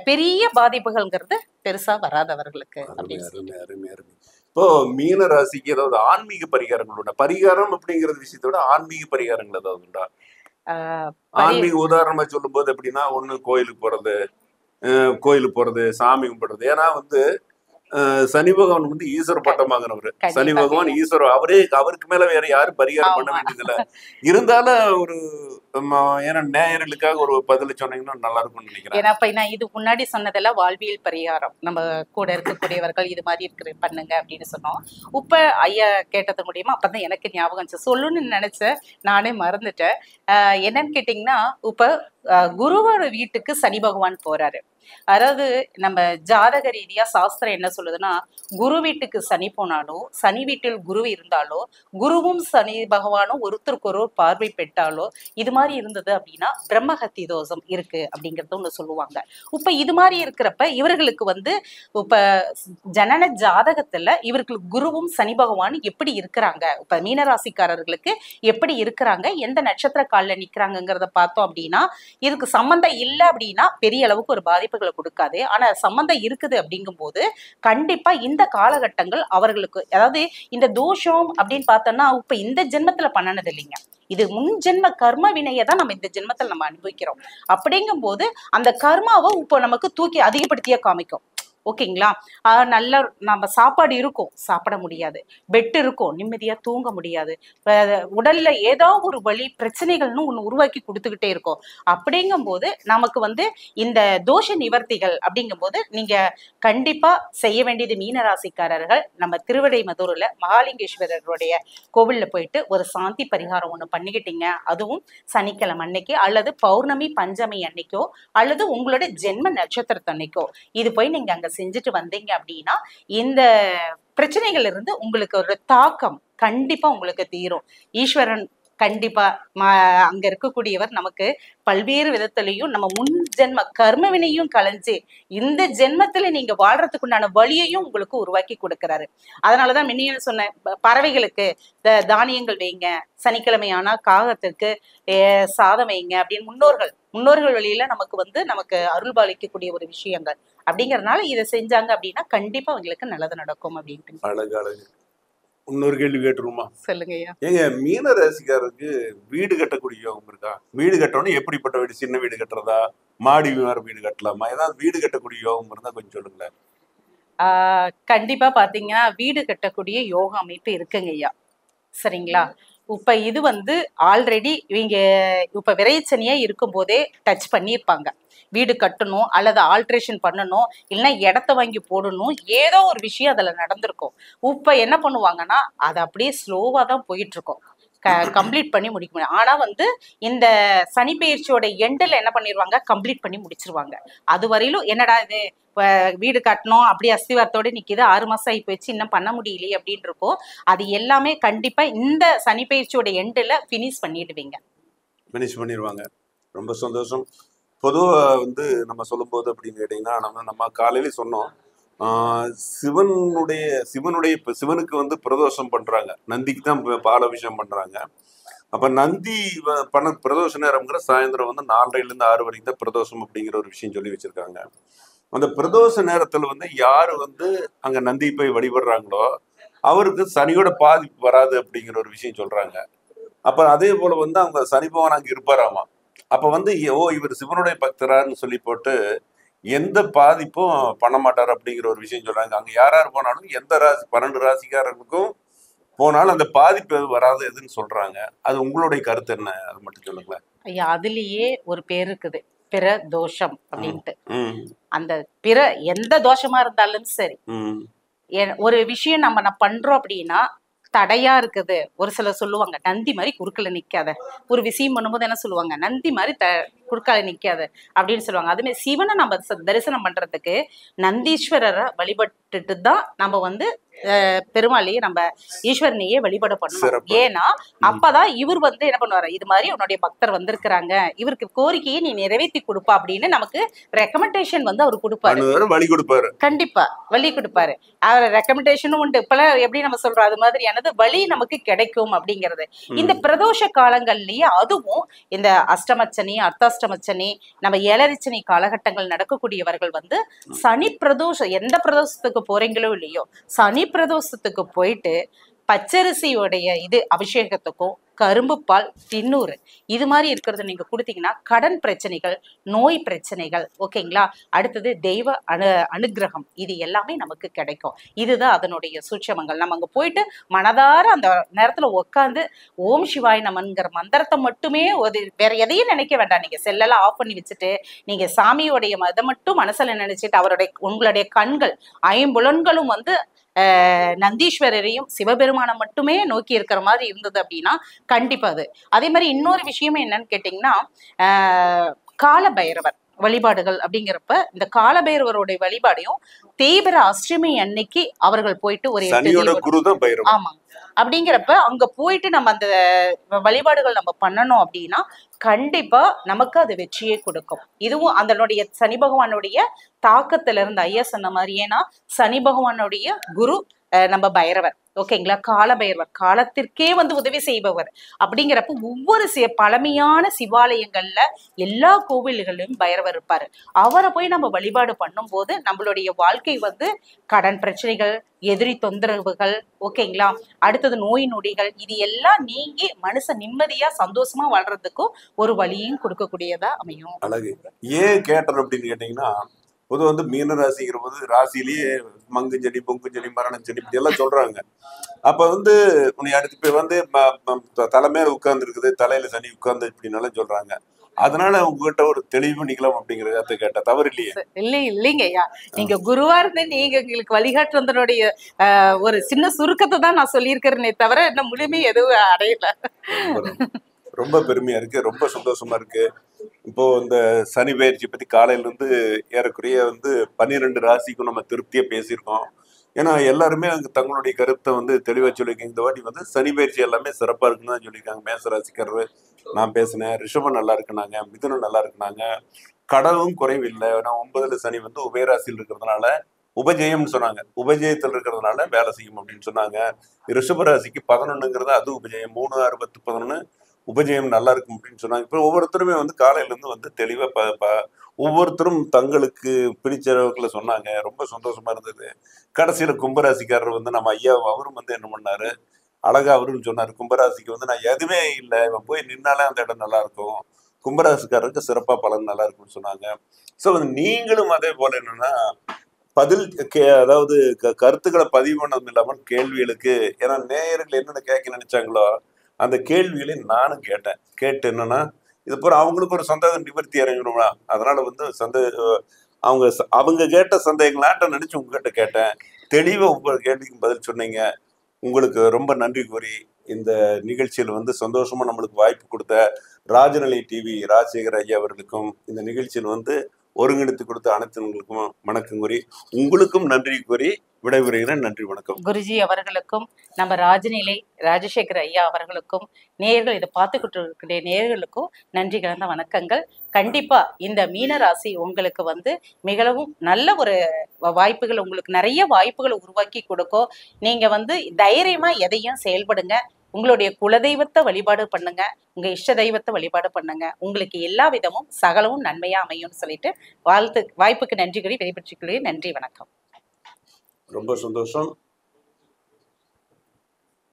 பெரிய பாதிப்புகள்ங்கிறது பெருசா வராதவர்களுக்கு. இப்போ மீன ராசிக்கு ஏதாவது ஆன்மீக பரிகாரங்களோட பரிகாரம் அப்படிங்கிற விஷயத்தோட ஆன்மீக பரிகாரங்கள் ஏதாவது உண்டா? ஆன்மீக உதாரணமா சொல்லும் போது எப்படின்னா, ஒண்ணு கோயிலுக்கு போறது, சாமி கும்பிடுறது. ஏன்னா வந்து சனி பகவான் வந்து ஈஸ்வர பட்டமாகனவர். சனி பகவான் ஈஸ்வரர், அவருக்கு மேல வேற யாரும் பரிகாரம் பண்ண வேண்டியதில்ல. இருந்தாலும் ஒரு ஏன்னா நேயர்களுக்காக ஒரு பதில் சொன்னீங்கன்னா நல்லா இருக்கும்னு நினைக்கிறேன். ஏன்னா இப்ப நான் இது முன்னாடி சொன்னதெல்லாம் வாழ்வியல் பரிகாரம், நம்ம கூட இருக்கக்கூடியவர்கள் இது மாதிரி இருக்கிற பண்ணுங்க அப்படின்னு சொன்னோம். இப்ப ஐயா கேட்டது மூலியமா அப்பதான் எனக்கு ஞாபகம் சொல்லணும்னு நினைச்சேன், நானே மறந்துட்டேன். என்னன்னு கேட்டீங்கன்னா, இப்ப குருவோட வீட்டுக்கு சனி பகவான் போறாரு. அதாவது நம்ம ஜாதக ரீதியா சாஸ்திரம் என்ன சொல்லுதுன்னா, குரு வீட்டுக்கு சனி போனாலோ, சனி வீட்டில் குரு இருந்தாலோ, குருவும் சனி பகவானும் ஒருத்தருக்கு ஒரு பார்வை பெற்றாலோ, இது மாதிரி இருந்தது அப்படின்னா பிரம்மஹத்தி தோஷம் இருக்கு அப்படிங்கறத ஒண்ணு சொல்லுவாங்க. இப்ப இது மாதிரி இருக்கிறப்ப இவர்களுக்கு வந்து இப்ப ஜனன ஜாதகத்துல இவர்களுக்கு குருவும் சனி பகவான் எப்படி இருக்கிறாங்க, இப்ப மீனராசிக்காரர்களுக்கு எப்படி இருக்கிறாங்க, எந்த நட்சத்திர காலில் நிக்கிறாங்கிறத பார்த்தோம் அப்படின்னா இதுக்கு சம்பந்தம் இல்லை அப்படின்னா பெரிய அளவுக்கு ஒரு பாதிப்புகளை கொடுக்காது. ஆனா சம்பந்தம் இருக்குது அப்படிங்கும் போது கண்டிப்பா இந்த காலகட்டங்கள் அவர்களுக்கு, அதாவது இந்த தோஷம் அப்படின்னு பார்த்தோம்னா இப்ப இந்த ஜென்மத்துல பண்ணனது இல்லைங்க, இது முன் ஜென்ம கர்ம வினையை தான் நம்ம இந்த ஜென்மத்துல நம்ம அனுபவிக்கிறோம். அப்படிங்கும் போது அந்த கர்மாவை இப்போ நமக்கு தூக்கி அதிகப்படுத்தியா காமிக்கும். ஓகேங்களா? நல்ல நம்ம சாப்பாடு இருக்கும், சாப்பிட முடியாது, பெட் இருக்கும், நிம்மதியா தூங்க முடியாது, உடல்ல ஏதாவது ஒரு வழி பிரச்சனைகள்னு ஒண்ணு உருவாக்கி கொடுத்துக்கிட்டே இருக்கும். அப்படிங்கும் போது நமக்கு வந்து இந்த தோஷ நிவர்த்திகள் அப்படிங்கும் போது நீங்க கண்டிப்பா செய்ய வேண்டியது, மீனராசிக்காரர்கள் நம்ம திருவிடைமதுரையில மகாலிங்கேஸ்வரருடைய கோவில்ல போயிட்டு ஒரு சாந்தி பரிகாரம் ஒண்ணு பண்ணிக்கிட்டீங்க, அதுவும் சனிக்கிழமை அன்னைக்கு அல்லது பௌர்ணமி பஞ்சமி அன்னைக்கோ அல்லது உங்களோட ஜென்ம நட்சத்திரத்து அன்னைக்கோ இது போய் நீங்க அங்க செஞ்சுட்டு வந்தீங்க அப்படின்னா இந்த பிரச்சனைகள் இருந்து உங்களுக்கு ஒரு தாக்கம் கண்டிப்பா உங்களுக்கு தீரும். ஈஸ்வரன் கண்டிப்பா அங்க இருக்கக்கூடியவர் நமக்கு பல்வேறு விதத்திலையும் நம்ம முன் ஜென்ம கர்ம வினையும் கலைஞ்சு இந்த ஜென்மத்துல நீங்க வாழ்றதுக்குண்டான வழியையும் உங்களுக்கு உருவாக்கி கொடுக்கிறாரு. அதனாலதான் முன்னையே சொன்ன பறவைகளுக்கு தானியங்கள் வைங்க, சனிக்கிழமை ஆனா காகத்துக்கு சாதம் வைங்க அப்படின்னு முன்னோர்கள் வழியில நமக்கு அருள் பாலிக்கக்கூடிய ஒரு விஷயங்கள் அப்படிங்கறதுனால இதை செஞ்சாங்க அப்படின்னா கண்டிப்பா அவங்களுக்கு நல்லது நடக்கும் அப்படின்ட்டு. அழகு அழகு. இன்னொரு கேள்வி கேட்டுருமா? சொல்லுங்க ஐயா. ஏங்க, மீன ராசிக்காரருக்கு வீடு கட்டக்கூடிய யோகம் இருக்கா? வீடு கட்டணும், எப்படிப்பட்ட வீடு? சின்ன வீடு கட்டுறதா, மாடி வீடு கட்டலாமா? ஏதாவது வீடு கட்டக்கூடிய யோகம் இருந்தா கொஞ்சம் சொல்லுங்களேன். கண்டிப்பா பாத்தீங்கன்னா வீடு கட்டக்கூடிய யோக அமைப்பு இருக்குங்க ஐயா. சரிங்களா? இப்ப இது ஆல்ரெடி இவங்க இப்ப விரைச்சனியா இருக்கும் போதே டச் பண்ணியிருப்பாங்க. வீடு கட்டணும் அல்லது ஆல்ட்ரேஷன் பண்ணணும், இல்லைன்னா இடத்த வாங்கி போடணும், ஏதோ ஒரு விஷயம் அதுல நடந்திருக்கும். இப்ப என்ன பண்ணுவாங்கன்னா அது அப்படியே ஸ்லோவா தான் போயிட்டு இருக்கும், கம்ப்ளீட் பண்ணி முடிக்க முடியும். ஆனா இந்த சனி பயிற்சியோட எண்டில் என்ன பண்ணிடுவாங்க, கம்ப்ளீட் பண்ணி முடிச்சிருவாங்க. அது வரையிலும் என்னடா இது வீடு கட்டணும் அப்படி அஸ்திவாரத்தோட நிக்குது, 6 மாசம் ஆகி போயிடுச்சு, இன்னும் பண்ண முடியலையே அப்படின்னு இருக்கும். அது எல்லாமே கண்டிப்பா இந்த சனி பயிற்சியோட எண்டில் ஃபினிஷ் பண்ணிடுவீங்க. ஃபினிஷ் பண்ணிடுவாங்க. ரொம்ப சந்தோஷம். பொதுவா நம்ம சொல்லும்போது அப்படின்னு கேட்டீங்கன்னா, நம்ம காலையில சொன்னோம், சிவனுக்கு பிரதோஷம் பண்றாங்க, நந்திக்கு தான் பாலாபிஷேகம் பண்றாங்க. அப்ப நந்தி பிரதோஷ நேரம்ங்கிற சாயந்தரம் 4:30 6 வரைக்கும் தான் பிரதோஷம் அப்படிங்கிற ஒரு விஷயம் சொல்லி வச்சிருக்காங்க. அந்த பிரதோஷ நேரத்துல யாரு அங்க நந்தி போய் வழிபடுறாங்களோ அவருக்கு சனியோட பாதிப்பு வராது அப்படிங்கிற ஒரு விஷயம் சொல்றாங்க. அப்ப அதே போல அவங்க சனி பகவான் அங்க இருப்பாராமா. அப்ப இவர் சிவனுடைய பக்தரான்னு சொல்லி போட்டு எந்த பாதிப்பும் பண்ண மாட்டார் அப்படிங்கிற ஒரு விஷயம் சொல்றாங்க. அங்க யார் போனாலும் எந்த ராசி 12 ராசிக்காரர்களுக்கும் போனாலும் அந்த பாதிப்பு வராது எதுன்னு சொல்றாங்க. அது உங்களுடைய கருத்து என்ன? அது மட்டும் சொல்லுங்களேன் ஐயா. அதுலயே ஒரு பேர் இருக்குது, பிற தோஷம் அப்படின்ட்டு. அந்த பிற எந்த தோஷமா இருந்தாலும் சரி, ஒரு விஷயம் நம்ம பண்றோம் அப்படின்னா தடையா இருக்குது. ஒரு சிலர் சொல்லுவாங்க நந்தி மாதிரி குறுக்கல நிக்காத, ஒரு விஷயம் பண்ணும்போது என்ன சொல்லுவாங்க, நந்தி மாதிரி குறுக்கால நிக்காத அப்படின்னு சொல்லுவாங்க. அதுமாதிரி சிவனை நம்ம தரிசனம் பண்றதுக்கு நந்தீஸ்வரரை வழிபட்டுட்டு தான் நம்ம பெருமாளையே நம்ம ஈஸ்வரனையே வழிபட பண்ணணும். ஏன்னா அப்பதான் இவர் என்ன பண்ணுவாரு, இது மாதிரி உன்னுடைய பக்தர் வந்திருக்கிறாங்க, இவருக்கு கோரிக்கையை நீ நிறைவேற்றி கொடுப்பா அப்படின்னு நமக்கு ரெக்கமெண்டேஷன் அவர் கொடுப்பாரு, வழி கொடுப்பாரு. கண்டிப்பா வழி கொடுப்பாரு. அவர் ரெக்கமெண்டேஷனும் உண்டு. இப்பெல்லாம் எப்படி நம்ம சொல்றோம் அது மாதிரியானது வழி நமக்கு கிடைக்கும் அப்படிங்கிறது. இந்த பிரதோஷ காலங்கள்லயே அதுவும் இந்த அஷ்டமச்சனி அர்த்தாஷ்டமச்சனி நம்ம ஏழரிச்சனி காலகட்டங்கள் நடக்கக்கூடியவர்கள் சனி பிரதோஷம் எந்த பிரதோஷத்துக்கு போறீங்களோ இல்லையோ, சனி பிரதோஷத்துக்கு போயிட்டு பச்சரிசியோடைய அபிஷேகத்துக்கும் கரும்பு பால் தின்னூறு இது மாதிரி இருக்கிறது நீங்க கொடுத்தீங்கன்னா கடன் பிரச்சனைகள், நோய் பிரச்சனைகள், ஓகேங்களா, அடுத்தது தெய்வ அனுகிரகம், இது எல்லாமே நமக்கு கிடைக்கும். இதுதான் அதனுடைய சூட்சமங்கள். நம்ம அங்க போயிட்டு மனதார அந்த நேரத்துல உட்காந்து ஓம் சிவாய் நமன்கிற மந்திரத்தை மட்டுமே வேற எதையும் நினைக்க வேண்டாம். நீங்க செல்லெல்லாம் ஆஃப் பண்ணி வச்சுட்டு நீங்க சாமியோடைய மதம் மட்டும் மனசுல நினைச்சிட்டு உங்களுடைய கண்கள் 5 புலன்களும் நந்தீஸ்வரரையும் சிவபெருமானை மட்டுமே நோக்கி இருக்கிற மாதிரி இருந்தது அப்படின்னா கண்டிப்பா அது. அதே மாதிரி இன்னொரு விஷயமே என்னன்னு கேட்டீங்கன்னா, கால பைரவர் வழிபாடுகள் அப்படிங்கிறப்ப இந்த காலபைரவருடைய வழிபாடையும் தேய்பிர அஷ்டமி அன்னைக்கு அவர்கள் போயிட்டு ஒரு ஆமா அப்படிங்கிறப்ப அங்க போயிட்டு நம்ம அந்த வழிபாடுகள் நம்ம பண்ணணும் அப்படின்னா கண்டிப்பா நமக்கு அது வெற்றியை கொடுக்கும். இதுவும் அதனுடைய சனி பகவானுடைய தாக்கத்துல இருந்து ஐயா சொன்ன மாதிரி, ஏன்னா சனி பகவானுடைய குரு நம்ம பைரவர், ஓகேங்களா, கால பைரவர் காலத்திற்கே உதவி செய்பவர். அப்படிங்கிறப்ப ஒவ்வொரு பழமையான சிவாலயங்கள்ல எல்லா கோவில்களிலும் பைரவர் இருப்பாரு. அவரை போய் நம்ம வழிபாடு பண்ணும் போது நம்மளுடைய வாழ்க்கை கடன் பிரச்சனைகள், எதிரி தொந்தரவுகள், ஓகேங்களா, அடுத்தது நோய் நொடிகள், இது எல்லாம் நீங்கி மனுஷன் நிம்மதியா சந்தோஷமா வாழ்றதுக்கும் ஒரு வழியும் கொடுக்கக்கூடியதா அமையும். அழகு. ஏன் கேட்டோம் அப்படின்னு கேட்டீங்கன்னா, பொது மீன ராசிங்கிற போது ராசியிலேயே மங்குஞ்செடி, பொங்குஞ்செடி, மரணச்செடி இப்படி எல்லாம் சொல்றாங்க. அப்ப உன்னை அடுத்து போய் தலைமையில உட்கார்ந்து இருக்குது, தலையில சனி உட்கார்ந்து இப்படின்னாலும் சொல்றாங்க. அதனால உங்ககிட்ட ஒரு தெளிவு பண்ணிக்கலாம் அப்படிங்கறத கேட்ட தவறு இல்லையே? இல்லைங்க ஐயா, நீங்க குருவா இருந்து நீங்க எங்களுக்கு வழிகாட்டுறதனுடைய ஒரு சின்ன சுருக்கத்தை தான் நான் சொல்லியிருக்கிறேனே தவிர இன்னும் முழுமையை எதுவும் அடையல. ரொம்ப பெருமையா இருக்கு, ரொம்ப சந்தோஷமா இருக்கு. இப்போ இந்த சனி பயிற்சி பத்தி காலையில இருந்து ஏறக்குறைய 12 ராசிக்கும் நம்ம திருப்தியா பேசியிருக்கோம். ஏன்னா எல்லாருமே அங்க தங்களுடைய கருத்தை வந்து தெளிவா சொல்லியிருக்காங்க. இந்த வாட்டி வந்து சனி பயிற்சி எல்லாமே சிறப்பா இருக்குன்னு தான் சொல்லியிருக்காங்க. மேசராசிக்காரர் நான் பேசினேன், ரிஷபம் நல்லா இருக்குனாங்க, மிதுனம் நல்லா இருக்குனாங்க, கடவும் குறைவில்லை. ஏன்னா 9ல சனி வந்து உபயராசியில் இருக்கிறதுனால உபஜயம்னு சொன்னாங்க. உபஜயத்தில் இருக்கிறதுனால வேலை செய்யும் அப்படின்னு சொன்னாங்க. ரிஷபராசிக்கு 11ங்கிறது அது உபஜயம். 3, 6, 10, 11 உபஜயம் நல்லா இருக்கும் அப்படின்னு சொன்னாங்க. இப்போ ஒவ்வொருத்தருமே வந்து காலையில இருந்து வந்து தெளிவா ஒவ்வொருத்தரும் தங்களுக்கு பிடிச்சவர்களை சொன்னாங்க. ரொம்ப சந்தோஷமா இருந்தது. கடைசியில கும்பராசிக்காரர் வந்து நம்ம ஐயா அவரும் வந்து என்ன பண்ணாரு, அழகா அவரும் சொன்னாரு, கும்பராசிக்கு வந்து நான் எதுவுமே இல்லை, இவன் போய் நின்னாலே அந்த இடம் நல்லா இருக்கும், கும்பராசிக்காரருக்கு சிறப்பா பலன் நல்லா இருக்கும்னு சொன்னாங்க. ஸோ நீங்களும் அதே போல என்னன்னா பதில் அதாவது கருத்துக்களை பதிவு பண்ணதும் இல்லாமல் கேள்விகளுக்கு, ஏன்னா நேயர்கள் என்னென்ன கேட்க நினைச்சாங்களோ அந்த கேள்விகளை நானும் கேட்டேன். கேட்டு என்னன்னா இது போற அவங்களுக்கு ஒரு சந்தேகம் நிவர்த்தி அடையணும்னா, அதனால வந்து அவங்க கேட்ட சந்தேகங்களாட்ட நினைச்சு உங்ககிட்ட கேட்டேன். தெளிவா ஒவ்வொரு கேள்விக்கும் பதில் சொன்னீங்க. உங்களுக்கு ரொம்ப நன்றி கூறி இந்த நிகழ்ச்சியில் வந்து சந்தோஷமா நம்மளுக்கு வாய்ப்பு கொடுத்த ராஜநிலை டிவி ராஜசேகர் ஐயா அவர்களுக்கும் இந்த நிகழ்ச்சியில் வந்து ஒருங்கிணைத்து கொடுத்த அனைத்துங்களுக்கும் வணக்கம் கூறி உங்களுக்கும் நன்றி கூறி விடைபெறுகிறேன். நன்றி, வணக்கம். குருஜி அவர்களுக்கும் நம்ம ராஜநிலை ராஜசேகர் ஐயா அவர்களுக்கும் நேயர்கள் இதை பார்த்துக்கிட்டு இருக்கிற நேயர்களுக்கும் நன்றி கலந்த வணக்கங்கள். கண்டிப்பா இந்த மீனராசி உங்களுக்கு வந்து மிகவும் நல்ல ஒரு வாய்ப்புகள், உங்களுக்கு நிறைய வாய்ப்புகளை உருவாக்கி கொடுக்கும். நீங்க வந்து தைரியமா எதையும் செயல்படுங்க. உங்களுடைய குலதெய்வத்தை வழிபாடு பண்ணுங்க, உங்க இஷ்ட தெய்வத்தை வழிபாடு பண்ணுங்க. உங்களுக்கு எல்லா விதமும் சகலமும் நன்மையா அமையும்னு சொல்லிட்டு வாய்ப்புக்கு நன்றி கூறி விடைபெற்றுக் கொள்கிறேன். நன்றி, வணக்கம். ரொம்ப சந்தோஷம்.